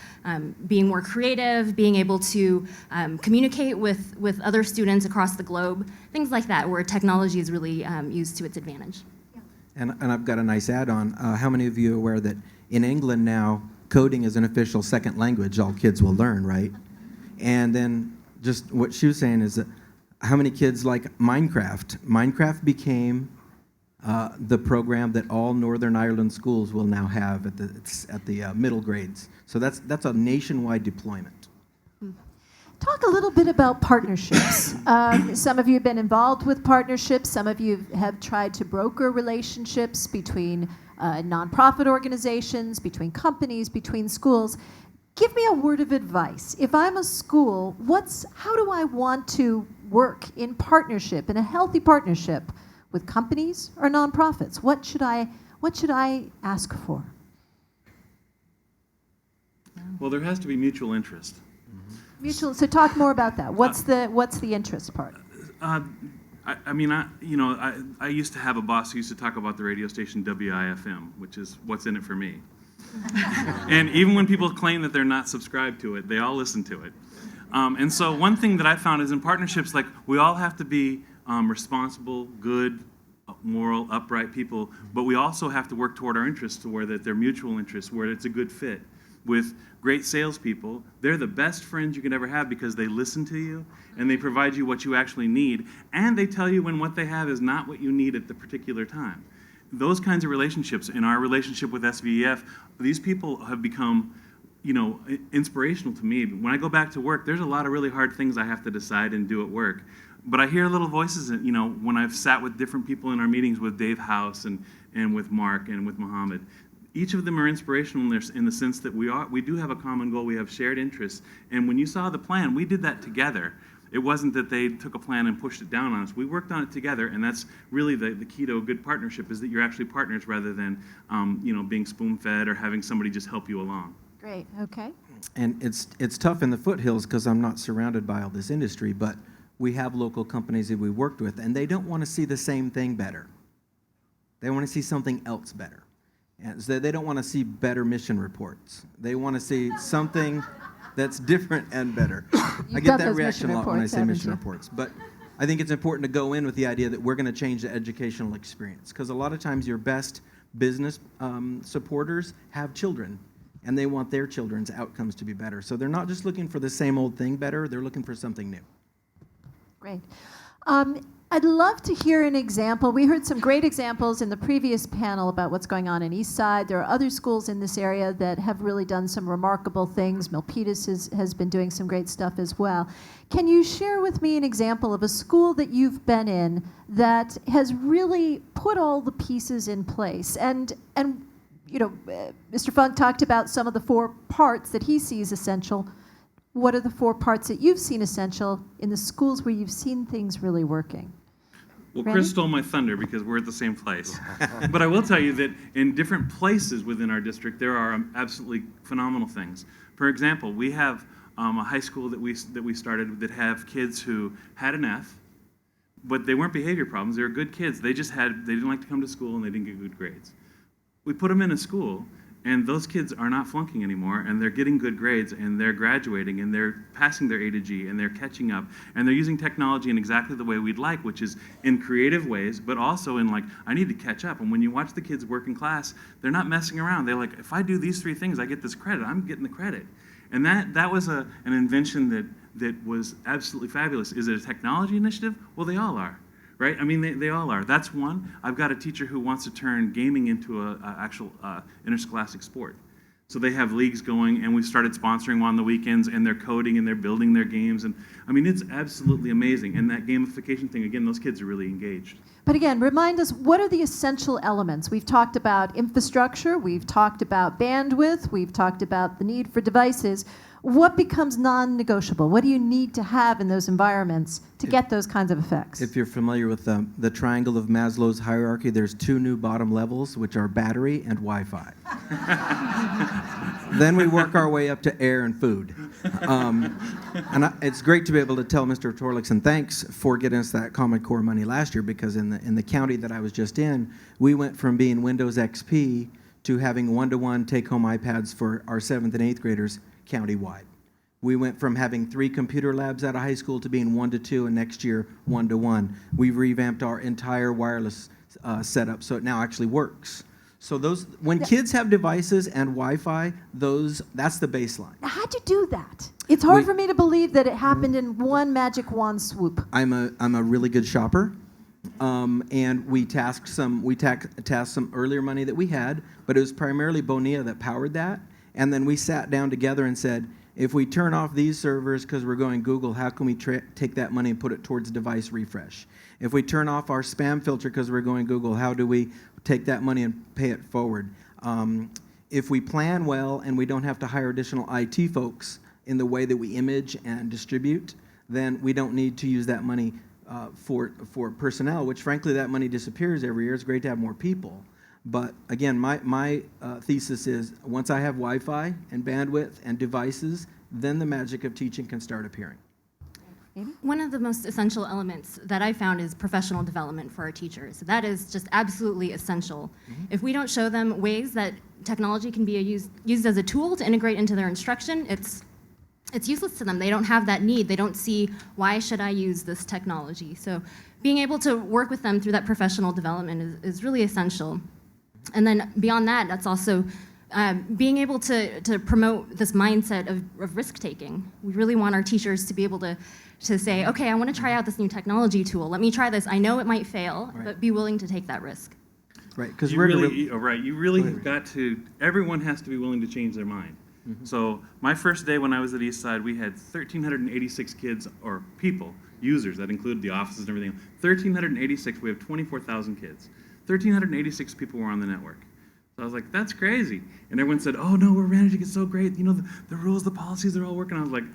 being more creative, being able to communicate with other students across the globe, things like that, where technology is really used to its advantage. And I've got a nice add-on. How many of you are aware that in England now, coding is an official second language all kids will learn, right? And then just what she was saying is that how many kids like Minecraft? Minecraft became the program that all Northern Ireland schools will now have at the middle grades. So that's a nationwide deployment. Talk a little bit about partnerships. Some of you have been involved with partnerships. Some of you have tried to broker relationships between nonprofit organizations, between companies, between schools. Give me a word of advice. If I'm a school, how do I want to work in partnership, in a healthy partnership with companies or nonprofits? What should I What should I ask for? Well, there has to be mutual interest. Mutual. So talk more about that. What's the interest part? I mean, I used to have a boss who used to talk about the radio station WIFM, which is what's in it for me. And even when people claim that they're not subscribed to it, they all listen to it. And so one thing that I found is in partnerships, like, we all have to be responsible, good, moral, upright people, but we also have to work toward our interests to where that they're mutual interests, where it's a good fit. With great salespeople, they're the best friends you can ever have because they listen to you and they provide you what you actually need, and they tell you when what they have is not what you need at the particular time. Those kinds of relationships, in our relationship with SVEF, these people have become, inspirational to me. When I go back to work, there's a lot of really hard things I have to decide and do at work. But I hear little voices, when I've sat with different people in our meetings with Dave House and with Mark and with Mohammed. Each of them are inspirational in the sense that we do have a common goal, we have shared interests. And when you saw the plan, we did that together. It wasn't that they took a plan and pushed it down on us. We worked on it together, and that's really the key to a good partnership, is that you're actually partners rather than being spoon-fed or having somebody just help you along. Great, okay. And it's tough in the foothills because I'm not surrounded by all this industry, but we have local companies that we worked with, and they don't want to see the same thing better. They want to see something else better. And so they don't want to see better mission reports. They want to see something that's different and better. I get that reaction a lot when I say mission reports. But I think it's important to go in with the idea that we're going to change the educational experience. Because a lot of times your best business supporters have children, and they want their children's outcomes to be better. So they're not just looking for the same old thing better, they're looking for something new. Great. I'd love to hear an example. We heard some great examples in the previous panel about what's going on in Eastside. There are other schools in this area that have really done some remarkable things. Milpitas has been doing some great stuff as well. Can you share with me an example of a school that you've been in that has really put all the pieces in place? And Mr. Funk talked about some of the 4 parts that he sees essential. What are the 4 parts that you've seen essential in the schools where you've seen things really working? Well, Randy? Chris stole my thunder because we're at the same place. But I will tell you that in different places within our district, there are absolutely phenomenal things. For example, we have a high school that we started that have kids who had an F, but they weren't behavior problems. They were good kids. They didn't like to come to school and they didn't get good grades. We put them in a school, and those kids are not flunking anymore, and they're getting good grades, and they're graduating, and they're passing their A to G, and they're catching up, and they're using technology in exactly the way we'd like, which is in creative ways, but also in I need to catch up. And when you watch the kids work in class, they're not messing around. They're like, if I do these 3 things, I get this credit. I'm getting the credit. And that was an invention that was absolutely fabulous. Is it a technology initiative? Well, they all are. Right? I mean, they all are. That's one. I've got a teacher who wants to turn gaming into an actual interscholastic sport. So they have leagues going, and we've started sponsoring them on the weekends, and they're coding, and they're building their games. And I mean, it's absolutely amazing. And that gamification thing, again, those kids are really engaged. But again, remind us, what are the essential elements? We've talked about infrastructure, we've talked about bandwidth, we've talked about the need for devices. What becomes non-negotiable? What do you need to have in those environments to get those kinds of effects? If you're familiar with the triangle of Maslow's hierarchy, there's 2 new bottom levels, which are battery and Wi-Fi. Then we work our way up to air and food. It's great to be able to tell Mr. Torlakson thanks for getting us that Common Core money last year, because in the county that I was just in, we went from being Windows XP to having one-to-one take-home iPads for our 7th and 8th graders countywide. We went from having 3 computer labs out of high school to being 1 to 2, and next year 1 to 1. We've revamped our entire wireless setup so it now actually works. So when kids have devices and Wi-Fi, that's the baseline. Now, how'd you do that? It's hard for me to believe that it happened in one magic wand swoop. I'm a really good shopper. And we tasked some earlier money that we had, but it was primarily Bonilla that powered that. And then we sat down together and said, if we turn off these servers because we're going Google, how can we take that money and put it towards device refresh? If we turn off our spam filter because we're going Google, how do we take that money and pay it forward? If we plan well and we don't have to hire additional IT folks in the way that we image and distribute, then we don't need to use that money for personnel, which frankly that money disappears every year. It's great to have more people. But again, my thesis is once I have Wi-Fi and bandwidth and devices, then the magic of teaching can start appearing. One of the most essential elements that I found is professional development for our teachers. That is just absolutely essential. If we don't show them ways that technology can be used as a tool to integrate into their instruction, it's useless to them. They don't have that need. They don't see, why should I use this technology? So being able to work with them through that professional development is really essential. And then beyond that, that's also being able to promote this mindset of risk-taking. We really want our teachers to be able to say, okay, I want to try out this new technology tool. Let me try this. I know it might fail, but be willing to take that risk. Right, because you really have got to, everyone has to be willing to change their mind. So my first day when I was at Eastside, we had 1,386 kids, or people, users, that included the offices and everything. 1,386, we have 24,000 kids. 1,386 people were on the network. So I was like, that's crazy. And everyone said, oh no, we're managing it so great. You know, the rules, the policies, they're all working. I was like,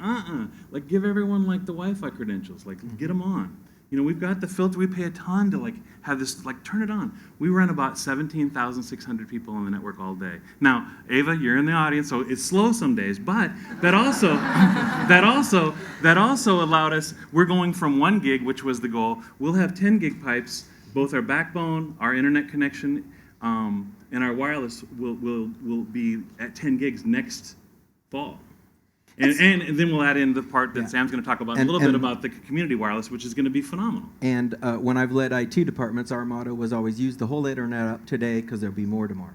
like give everyone like the Wi-Fi credentials, like get them on. You know, we've got the filter, we pay a ton to like have this, like turn it on. We run about 17,600 people on the network all day. Now, Ava, you're in the audience, so it's slow some days, but that also, that also allowed us, we're going from 1 gig, which was the goal, we'll have 10 gig pipes, both our backbone, our internet connection, and our wireless will be at 10 gigs next fall. And then we'll add in the part that Sam's going to talk about a little bit about the community wireless, which is going to be phenomenal. And when I've led IT departments, our motto was always use the whole internet up today because there'll be more tomorrow.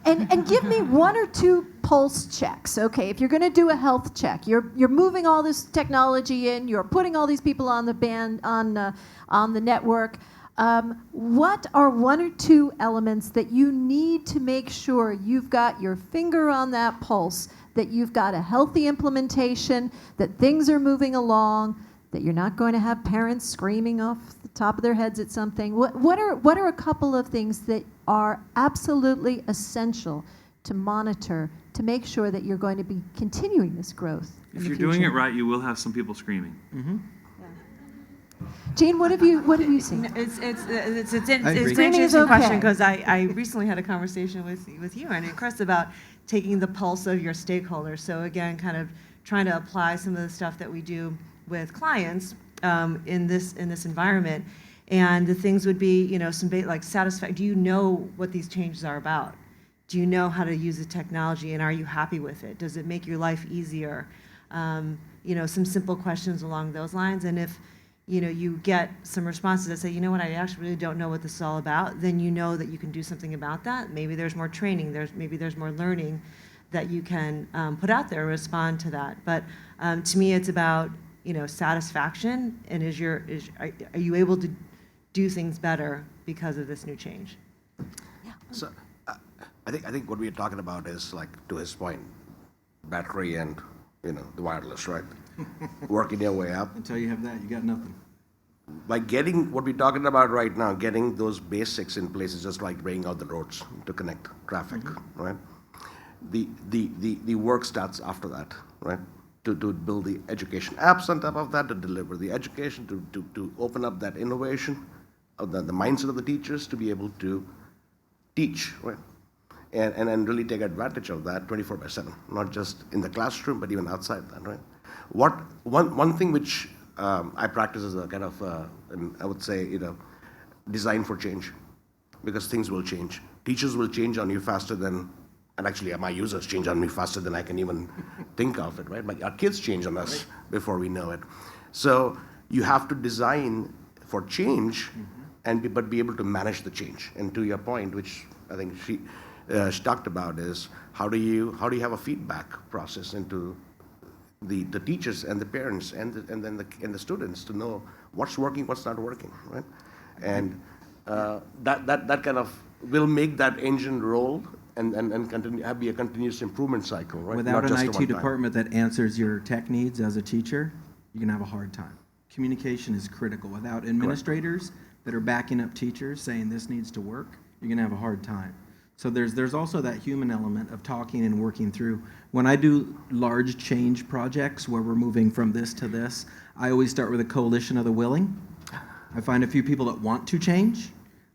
And give me 1 or 2 pulse checks. Okay, if you're going to do a health check, you're moving all this technology in, you're putting all these people on the band on the network. What are 1 or 2 elements that you need to make sure you've got your finger on that pulse, that you've got a healthy implementation, that things are moving along, that you're not going to have parents screaming off the top of their heads at something? What are a couple of things that are absolutely essential to monitor to make sure that you're going to be continuing this growth? If you're doing it right, you will have some people screaming. Jane, what have you seen? It's an interesting question because I recently had a conversation with you and Chris about taking the pulse of your stakeholders. So again, kind of trying to apply some of the stuff that we do with clients in this environment. And the things would be, you know, some like satisfaction. Do you know what these changes are about? Do you know how to use the technology, and are you happy with it? Does it make your life easier? You know, some simple questions along those lines. And if you know, you get some responses that say, you know what, I actually really don't know what this is all about, then you know that you can do something about that. Maybe there's more training, maybe there's more learning that you can put out there and respond to that. But to me, it's about, you know, satisfaction, and are you able to do things better because of this new change? So I think what we're talking about is, like, to his point, battery and, you know, the wireless, right? Working your way up. Until you have that, you got nothing. By getting what we're talking about right now, getting those basics in place is just like laying out the roads to connect traffic, right? The work starts after that, right? To build the education apps on top of that, to deliver the education, to open up that innovation of the mindset of the teachers to be able to teach, right? And really take advantage of that 24/7, not just in the classroom, but even outside that, right? One thing which I practice is a kind of, I would say, you know, design for change, because things will change. Teachers will change on you faster than, and actually my users change on me faster than I can even think of it, right? Our kids change on us before we know it. So you have to design for change, but be able to manage the change. And to your point, which I think she talked about, is how do you have a feedback process into the teachers and the parents and the students to know what's working, what's not working, right? And that kind of will make that engine roll and continue, be a continuous improvement cycle, right? Without an IT department that answers your tech needs as a teacher, you're gonna have a hard time. Communication is critical. Without administrators that are backing up teachers saying this needs to work, you're gonna have a hard time. So there's also that human element of talking and working through. When I do large change projects where we're moving from this to this, I always start with a coalition of the willing. I find a few people that want to change,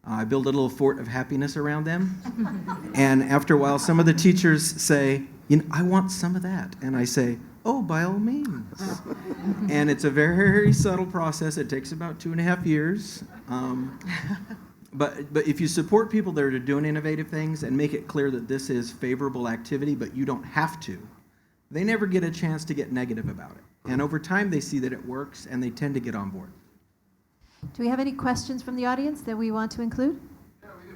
I build a little fort of happiness around them. And after a while, some of the teachers say, I want some of that. And I say, oh, by all means. And it's a very, very subtle process. It takes about 2.5 years. But if you support people that are doing innovative things and make it clear that this is favorable activity, but you don't have to, they never get a chance to get negative about it. And over time, they see that it works, and they tend to get on board. Do we have any questions from the audience that we want to include? Yeah, we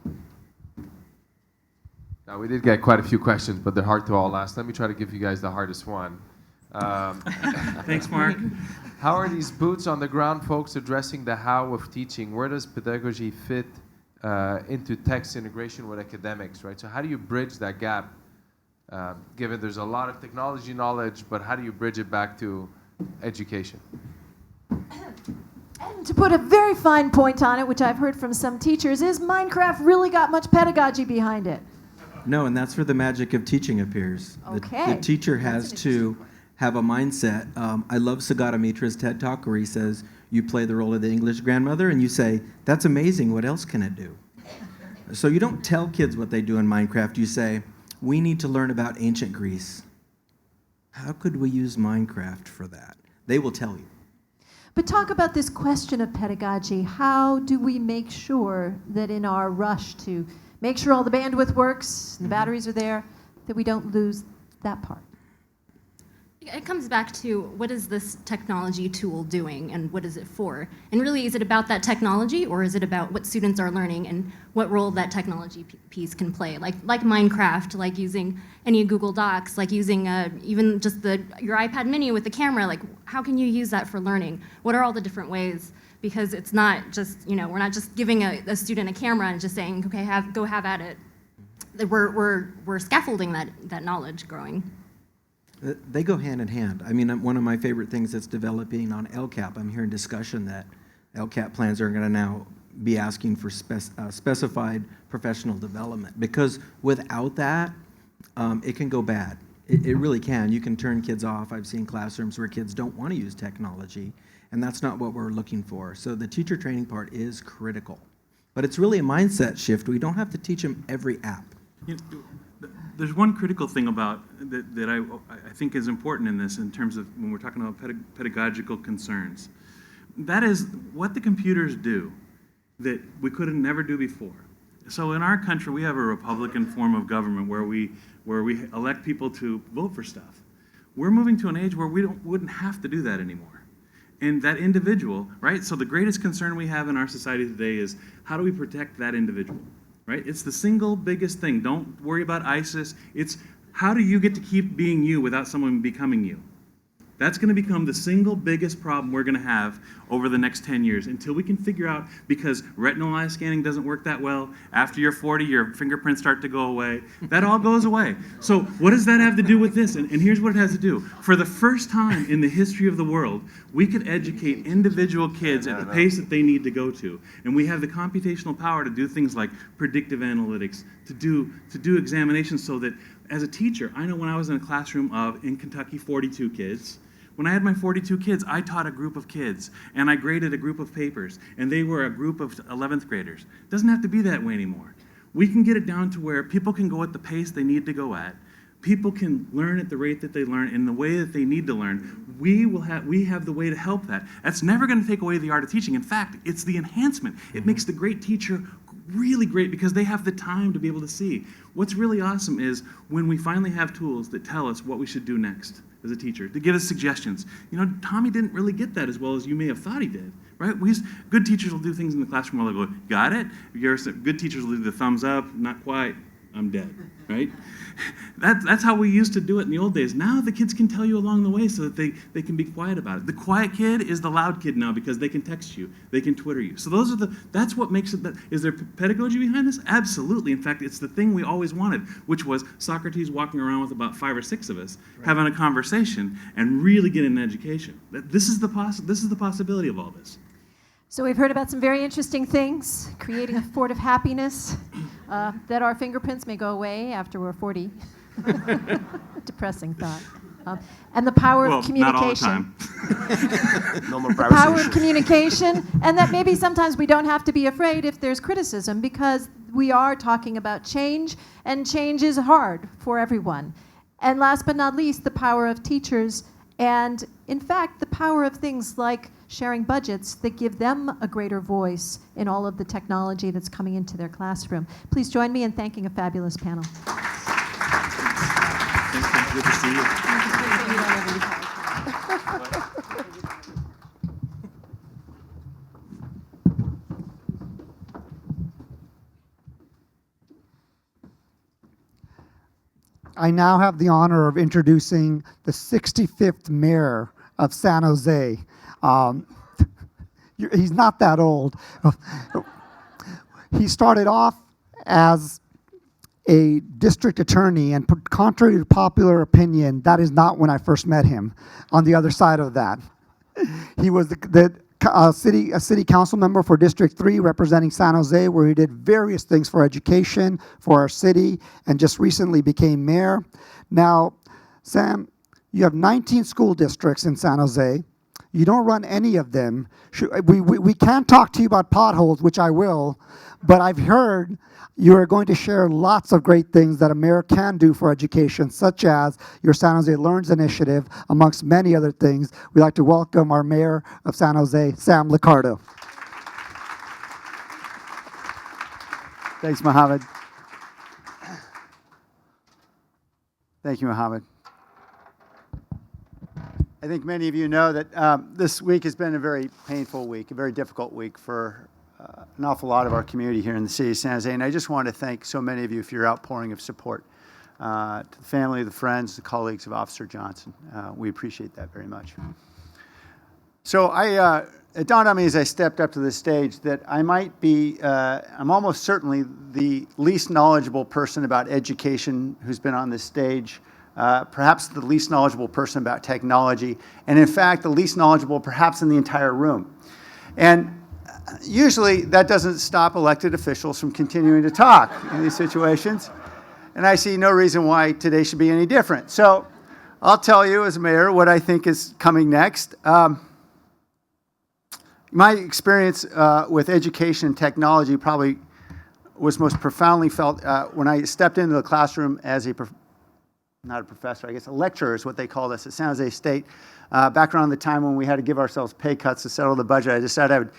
do. Now, we did get quite a few questions, but they're hard to all ask. Let me try to give you guys the hardest one. Thanks, Mark. How are these boots on the ground folks addressing the how of teaching? Where does pedagogy fit into tech's integration with academics, right? So how do you bridge that gap, given there's a lot of technology knowledge, but how do you bridge it back to education? And to put a very fine point on it, which I've heard from some teachers, is Minecraft really got much pedagogy behind it? No, and that's where the magic of teaching appears. Okay. The teacher has to have a mindset. I love Sagata Mitra's TED Talk where he says, you play the role of the English grandmother, and you say, that's amazing, what else can it do? So you don't tell kids what they do in Minecraft. You say, we need to learn about ancient Greece. How could we use Minecraft for that? They will tell you. But talk about this question of pedagogy. How do we make sure that in our rush to make sure all the bandwidth works, and the batteries are there, that we don't lose that part? It comes back to what is this technology tool doing and what is it for? And really, is it about that technology or is it about what students are learning and what role that technology piece can play? Like Minecraft, like using any Google Docs, like using even just your iPad mini with the camera, like how can you use that for learning? What are all the different ways? Because it's not just, we're not just giving a student a camera and just saying, okay, go have at it. We're scaffolding that knowledge growing. They go hand in hand. I mean, one of my favorite things that's developing on LCAP, I'm hearing discussion that LCAP plans are going to now be asking for specified professional development, because without that, it can go bad. It really can. You can turn kids off. I've seen classrooms where kids don't want to use technology, and that's not what we're looking for. So the teacher training part is critical. But it's really a mindset shift. We don't have to teach them every app. There's one critical thing about that I think is important in this in terms of when we're talking about pedagogical concerns. That is what the computers do that we could never do before. So in our country, we have a Republican form of government where we elect people to vote for stuff. We're moving to an age where we wouldn't have to do that anymore. And that individual, right? So the greatest concern we have in our society today is how do we protect that individual? Right? It's the single biggest thing. Don't worry about ISIS. It's how do you get to keep being you without someone becoming you? That's going to become the single biggest problem we're going to have over the next 10 years until we can figure out, because retinal eye scanning doesn't work that well. After you're 40, your fingerprints start to go away. That all goes away. So what does that have to do with this? And here's what it has to do. For the first time in the history of the world, we could educate individual kids at the pace that they need to go to. And we have the computational power to do things like predictive analytics, to do examinations so that as a teacher, I know when I was in a classroom of, in Kentucky, 42 kids, when I had my 42 kids, I taught a group of kids, and I graded a group of papers, and they were a group of 11th graders. It doesn't have to be that way anymore. We can get it down to where people can go at the pace they need to go at. People can learn at the rate that they learn in the way that they need to learn. We have the way to help that. That's never going to take away the art of teaching. In fact, it's the enhancement. It makes the great teacher really great because they have the time to be able to see. What's really awesome is when we finally have tools that tell us what we should do next as a teacher, to give us suggestions. Tommy didn't really get that as well as you may have thought he did, right? Good teachers will do things in the classroom where they'll go, got it? Good teachers will do the thumbs up, not quite, I'm dead, right? That's how we used to do it in the old days. Now the kids can tell you along the way so that they can be quiet about it. The quiet kid is the loud kid now because they can text you, they can Twitter you. So that's what makes it. Is there pedagogy behind this? Absolutely. In fact, it's the thing we always wanted, which was Socrates walking around with about 5 or 6 of us, having a conversation and really getting an education. This is the possibility of all this. So we've heard about some very interesting things, creating a fort of happiness, that our fingerprints may go away after we're 40. Depressing thought. And the power Well, of communication. not all the time. No more The privacy power of issues. communication, and that maybe sometimes we don't have to be afraid if there's criticism, because we are talking about change, and change is hard for everyone. And last but not least, the power of teachers, and in fact, the power of things like sharing budgets that give them a greater voice in all of the technology that's coming into their classroom. Please join me in thanking a fabulous panel. Thanks, good to see you. I now have the honor of introducing the 65th mayor of San Jose. He's not that old. He started off as a district attorney, and contrary to popular opinion, that is not when I first met him. On the other side of that, he was a city council member for District 3 representing San Jose, where he did various things for education, for our city, and just recently became mayor. Now, Sam, you have 19 school districts in San Jose. You don't run any of them. We can't talk to you about potholes, which I will, but I've heard you are going to share lots of great things that a mayor can do for education, such as your San Jose Learns initiative, amongst many other things. We'd like to welcome our mayor of San Jose, Sam Liccardo. Thanks, Mohammed. Thank you, Mohammed. I think many of you know that this week has been a very painful week, a very difficult week for an awful lot of our community here in the city of San Jose, and I just want to thank so many of you for your outpouring of support to the family, the friends, the colleagues of Officer Johnson. We appreciate that very much. So it dawned on me as I stepped up to the stage that I might be, I'm almost certainly the least knowledgeable person about education who's been on this stage, perhaps the least knowledgeable person about technology, and in fact, the least knowledgeable perhaps in the entire room. And usually that doesn't stop elected officials from continuing to talk in these situations, and I see no reason why today should be any different. So I'll tell you as mayor what I think is coming next. My experience with education and technology probably was most profoundly felt when I stepped into the classroom as not a professor, I guess a lecturer is what they called us at San Jose State. Back around the time when we had to give ourselves pay cuts to settle the budget, I decided I would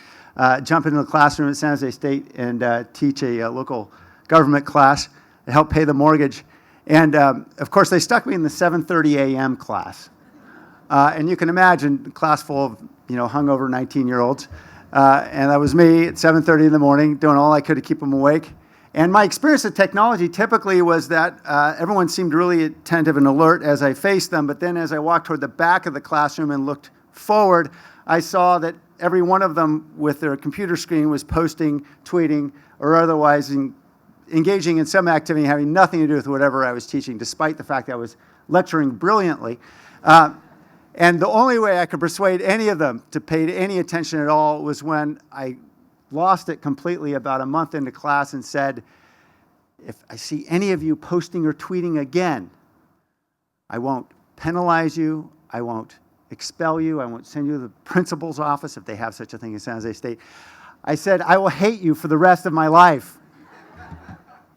jump into the classroom at San Jose State and teach a local government class to help pay the mortgage. And of course, they stuck me in the 7:30 a.m. class. And you can imagine a class full of hungover 19-year-olds. And that was me at 7:30 in the morning doing all I could to keep them awake. And my experience with technology typically was that everyone seemed really attentive and alert as I faced them, but then as I walked toward the back of the classroom and looked forward, I saw that every one of them with their computer screen was posting, tweeting, or otherwise engaging in some activity having nothing to do with whatever I was teaching, despite the fact that I was lecturing brilliantly. And the only way I could persuade any of them to pay any attention at all was when I lost it completely about a month into class and said, if I see any of you posting or tweeting again, I won't penalize you, I won't expel you, I won't send you to the principal's office if they have such a thing in San Jose State. I said, I will hate you for the rest of my life.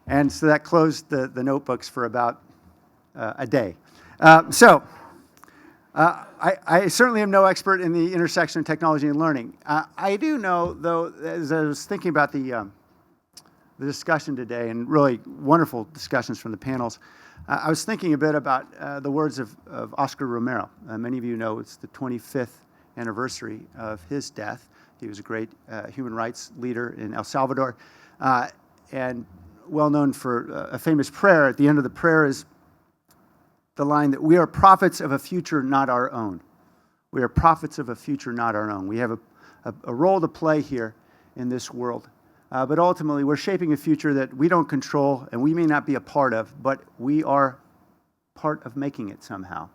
And so that closed the notebooks for about a day. I certainly am no expert in the intersection of technology and learning. I do know, though, as I was thinking about the discussion today, and really wonderful discussions from the panels, I was thinking a bit about the words of Oscar Romero. Many of you know it's the 25th anniversary of his death. He was a great human rights leader in El Salvador, and well known for a famous prayer. At the end of the prayer is the line that we are prophets of a future not our own. We are prophets of a future not our own. We have a role to play here in this world. But ultimately, we're shaping a future that we don't control and we may not be a part of, but we are part of making it somehow.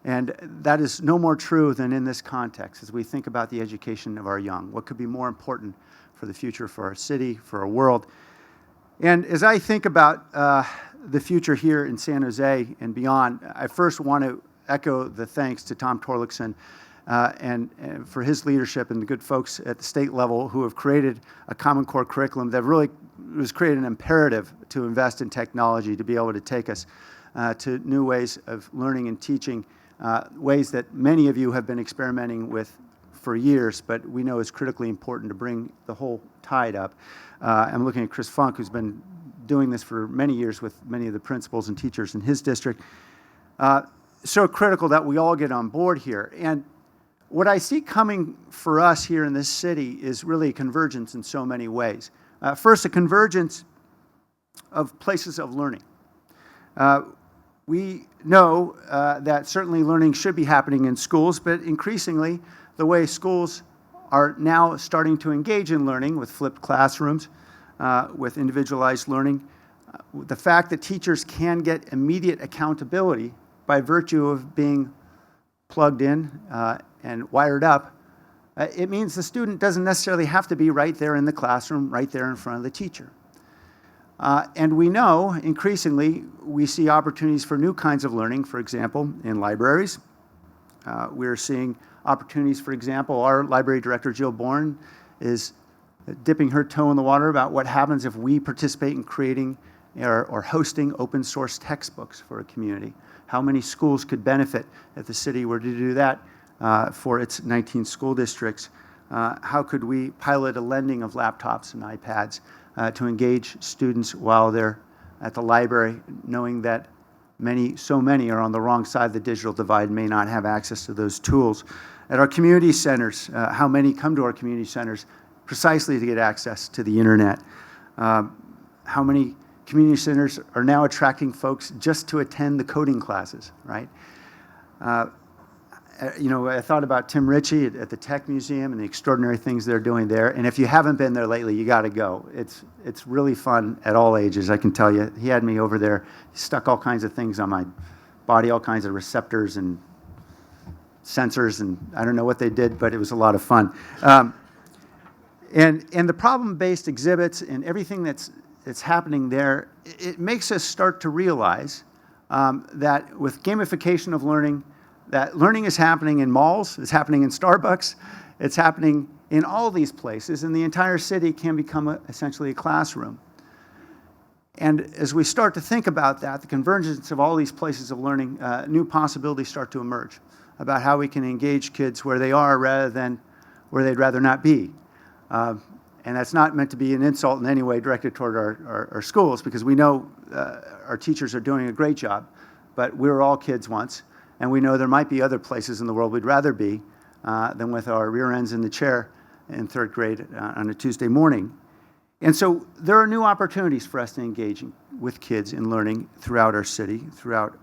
And that is no more true than in this context as we think about the education of our young. What could be more important for the future, for our city, for our world? And as I think about the future here in San Jose and beyond, I first want to echo the thanks to Tom Torlakson and for his leadership and the good folks at the state level who have created a Common Core curriculum that really was created an imperative to invest in technology to be able to take us to new ways of learning and teaching, ways that many of you have been experimenting with for years, but we know is critically important to bring the whole tide up. I'm looking at Chris Funk, who's been doing this for many years with many of the principals and teachers in his district. So critical that we all get on board here. And what I see coming for us here in this city is really a convergence in so many ways. First, a convergence of places of learning. We know that certainly learning should be happening in schools, but increasingly the way schools are now starting to engage in learning with flipped classrooms, with individualized learning, the fact that teachers can get immediate accountability by virtue of being plugged in and wired up, it means the student doesn't necessarily have to be right there in the classroom, right there in front of the teacher. And we know, increasingly, we see opportunities for new kinds of learning, for example, in libraries. We're seeing opportunities, for example, our library director, Jill Bourne, is dipping her toe in the water about what happens if we participate in creating or hosting open source textbooks for a community. How many schools could benefit if the city were to do that for its 19 school districts? How could we pilot a lending of laptops and iPads to engage students while they're at the library, knowing that so many are on the wrong side of the digital divide and may not have access to those tools. At our community centers, how many come to our community centers precisely to get access to the internet? How many community centers are now attracting folks just to attend the coding classes, right? You know, I thought about Tim Ritchie at the Tech Museum and the extraordinary things they're doing there. And if you haven't been there lately, you got to go. It's really fun at all ages, I can tell you. He had me over there. He stuck all kinds of things on my body, all kinds of receptors and sensors, and I don't know what they did, but it was a lot of fun. And the problem-based exhibits and everything that's happening there, it makes us start to realize that with gamification of learning, that learning is happening in malls, it's happening in Starbucks, it's happening in all these places, and the entire city can become essentially a classroom. And as we start to think about that, the convergence of all these places of learning, new possibilities start to emerge about how we can engage kids where they are rather than where they'd rather not be. And that's not meant to be an insult in any way directed toward our schools, because we know our teachers are doing a great job, but we were all kids once, and we know there might be other places in the world we'd rather be than with our rear ends in the chair in third grade on a Tuesday morning. And so there are new opportunities for us to engage with kids in learning throughout our city, throughout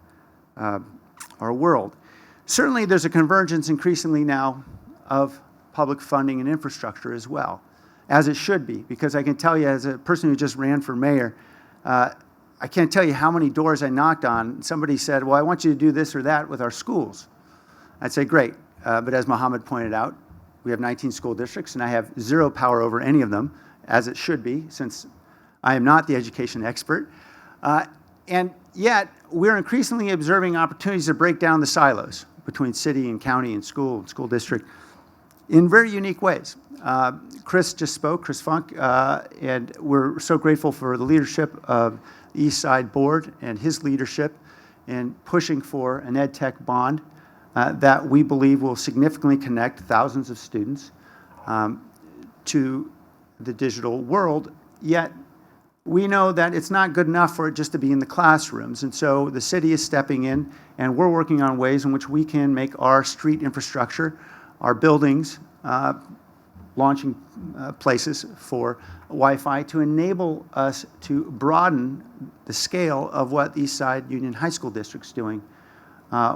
our world. Certainly there's a convergence increasingly now of public funding and infrastructure as well, as it should be, because I can tell you, as a person who just ran for mayor, I can't tell you how many doors I knocked on. Somebody said, well, I want you to do this or that with our schools. I'd say, great, but as Mohammed pointed out, we have 19 school districts, and I have zero power over any of them, as it should be, since I am not the education expert. And yet, we're increasingly observing opportunities to break down the silos between city and county and school district in very unique ways. Chris just spoke, Chris Funk, and we're so grateful for the leadership of the East Side Board and his leadership in pushing for an EdTech bond that we believe will significantly connect thousands of students to the digital world. Yet we know that it's not good enough for it just to be in the classrooms. And so the city is stepping in, and we're working on ways in which we can make our street infrastructure, our buildings, launching places for Wi-Fi to enable us to broaden the scale of what East Side Union High School District's doing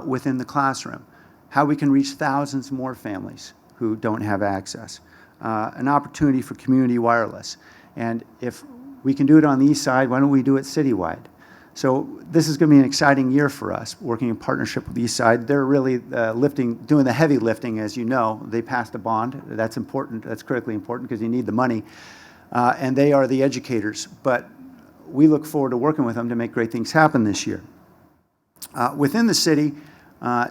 within the classroom. How we can reach thousands more families who don't have access. An opportunity for community wireless. And if we can do it on the East Side, why don't we do it citywide? So this is going to be an exciting year for us, working in partnership with the East Side. They're really doing the heavy lifting, as you know. They passed a bond. That's important. That's critically important because you need the money. And they are the educators. But we look forward to working with them to make great things happen this year. Within the city,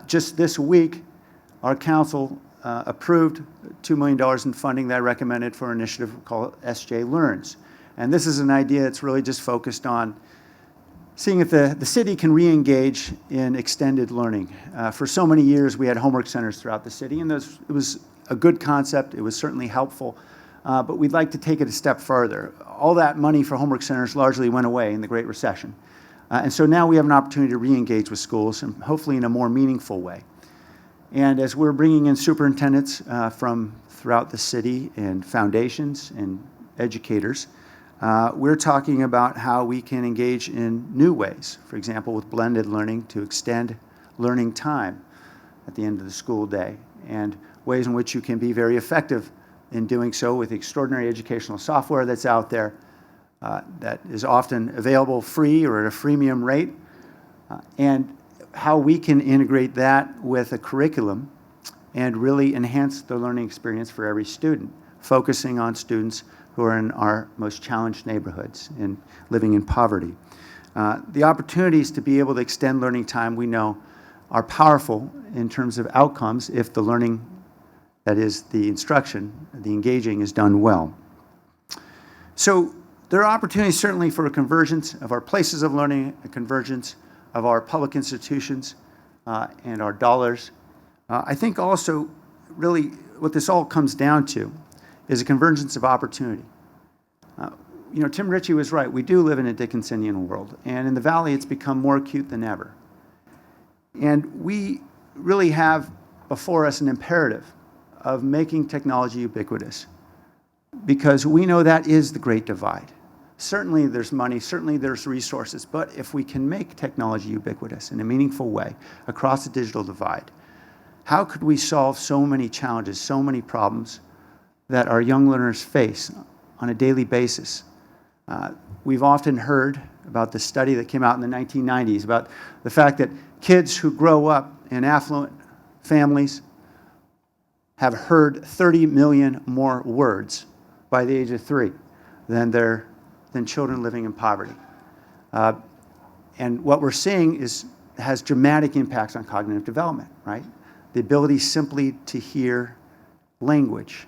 Just this week, our council approved $2 million in funding that I recommended for an initiative called SJ Learns. And this is an idea that's really just focused on seeing if the city can re-engage in extended learning. For so many years, we had homework centers throughout the city, and it was a good concept. It was certainly helpful, but we'd like to take it a step further. All that money for homework centers largely went away in the Great Recession. And so now we have an opportunity to re-engage with schools, and hopefully in a more meaningful way. And as we're bringing in superintendents from throughout the city and foundations and educators, we're talking about how we can engage in new ways, for example, with blended learning to extend learning time at the end of the school day, and ways in which you can be very effective in doing so with extraordinary educational software that's out there that is often available free or at a freemium rate, and how we can integrate that with a curriculum and really enhance the learning experience for every student, focusing on students who are in our most challenged neighborhoods and living in poverty. The opportunities to be able to extend learning time, we know, are powerful in terms of outcomes if the learning, that is the instruction, the engaging, is done well. So there are opportunities certainly for a convergence of our places of learning, a convergence of our public institutions and our dollars. I think also really what this all comes down to is a convergence of opportunity. You know, Tim Ritchie was right. We do live in a Dickinsonian world, and in the Valley it's become more acute than ever. And we really have before us an imperative of making technology ubiquitous, because we know that is the great divide. Certainly there's money, certainly there's resources, but if we can make technology ubiquitous in a meaningful way across the digital divide, how could we solve so many challenges, so many problems that our young learners face on a daily basis? We've often heard about the study that came out in the 1990s about the fact that kids who grow up in affluent families have heard 30 million more words by the age of 3 than children living in poverty. And what we're seeing has dramatic impacts on cognitive development, right? The ability simply to hear language.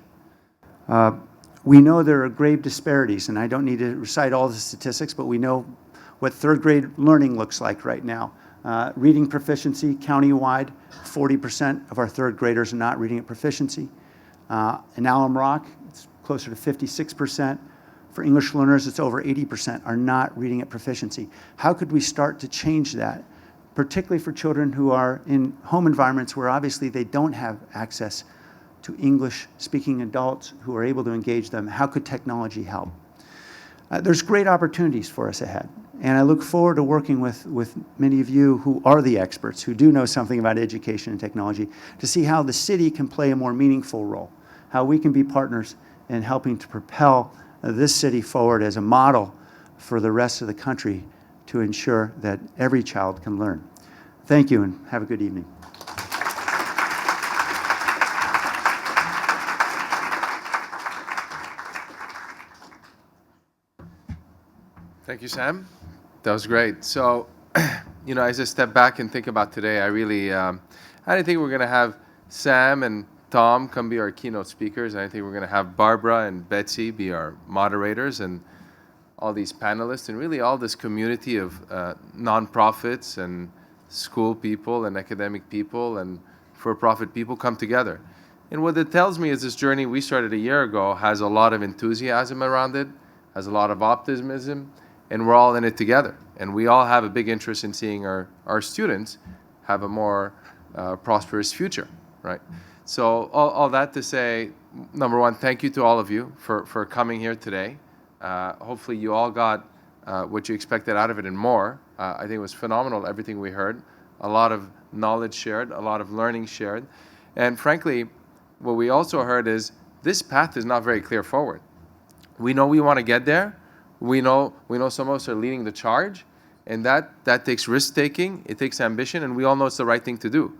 We know there are grave disparities, and I don't need to recite all the statistics, but we know what third grade learning looks like right now. Reading proficiency, countywide, 40% of our third graders are not reading at proficiency. In Alum Rock, it's closer to 56%. For English learners, it's over 80% are not reading at proficiency. How could we start to change that, particularly for children who are in home environments where obviously they don't have access to English-speaking adults who are able to engage them? How could technology help? There's great opportunities for us ahead, and I look forward to working with many of you who are the experts, who do know something about education and technology, to see how the city can play a more meaningful role, how we can be partners in helping to propel this city forward as a model for the rest of the country to ensure that every child can learn. Thank you, and have a good evening. Thank you, Sam. That was great. So, you know, as I step back and think about today, I didn't think we were going to have Sam and Tom come be our keynote speakers. I think we're going to have Barbara and Betsy be our moderators, and all these panelists, and really all this community of nonprofits and school people and academic people and for-profit people come together. And what it tells me is this journey we started a year ago has a lot of enthusiasm around it, has a lot of optimism, and we're all in it together. And we all have a big interest in seeing our students have a more prosperous future, right? So all that to say, number one, thank you to all of you for coming here today. Hopefully you all got what you expected out of it and more. I think it was phenomenal, everything we heard. A lot of knowledge shared, a lot of learning shared. And frankly, what we also heard is this path is not very clear forward. We know we want to get there. We know some of us are leading the charge, and that takes risk-taking, it takes ambition, and we all know it's the right thing to do.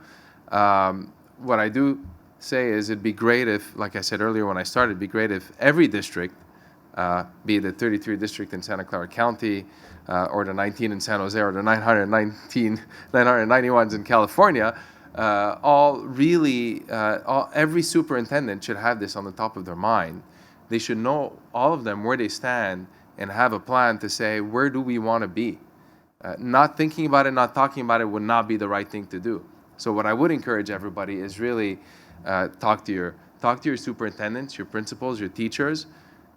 What I do say is it'd be great if, like I said earlier when I started, it'd be great if every district be it the 33 district in Santa Clara County, or the 19 in San Jose, or the 991s in California, every superintendent should have this on the top of their mind. They should know, all of them, where they stand and have a plan to say, where do we want to be? Not thinking about it, not talking about it would not be the right thing to do. So what I would encourage everybody is really talk to your superintendents, your principals, your teachers,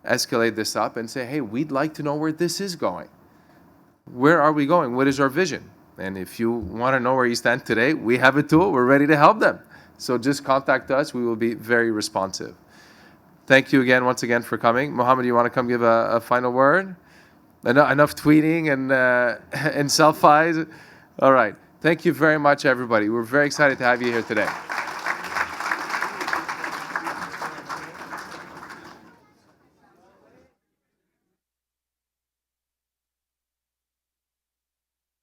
escalate this up and say, hey, we'd like to know where this is going. Where are we going? What is our vision? And if you want to know where you stand today, we have a tool. We're ready to help them. So just contact us. We will be very responsive. Thank you again, once again, for coming. Mohammed, you want to come give a final word? Enough tweeting and selfies? All right. Thank you very much, everybody. We're very excited to have you here today.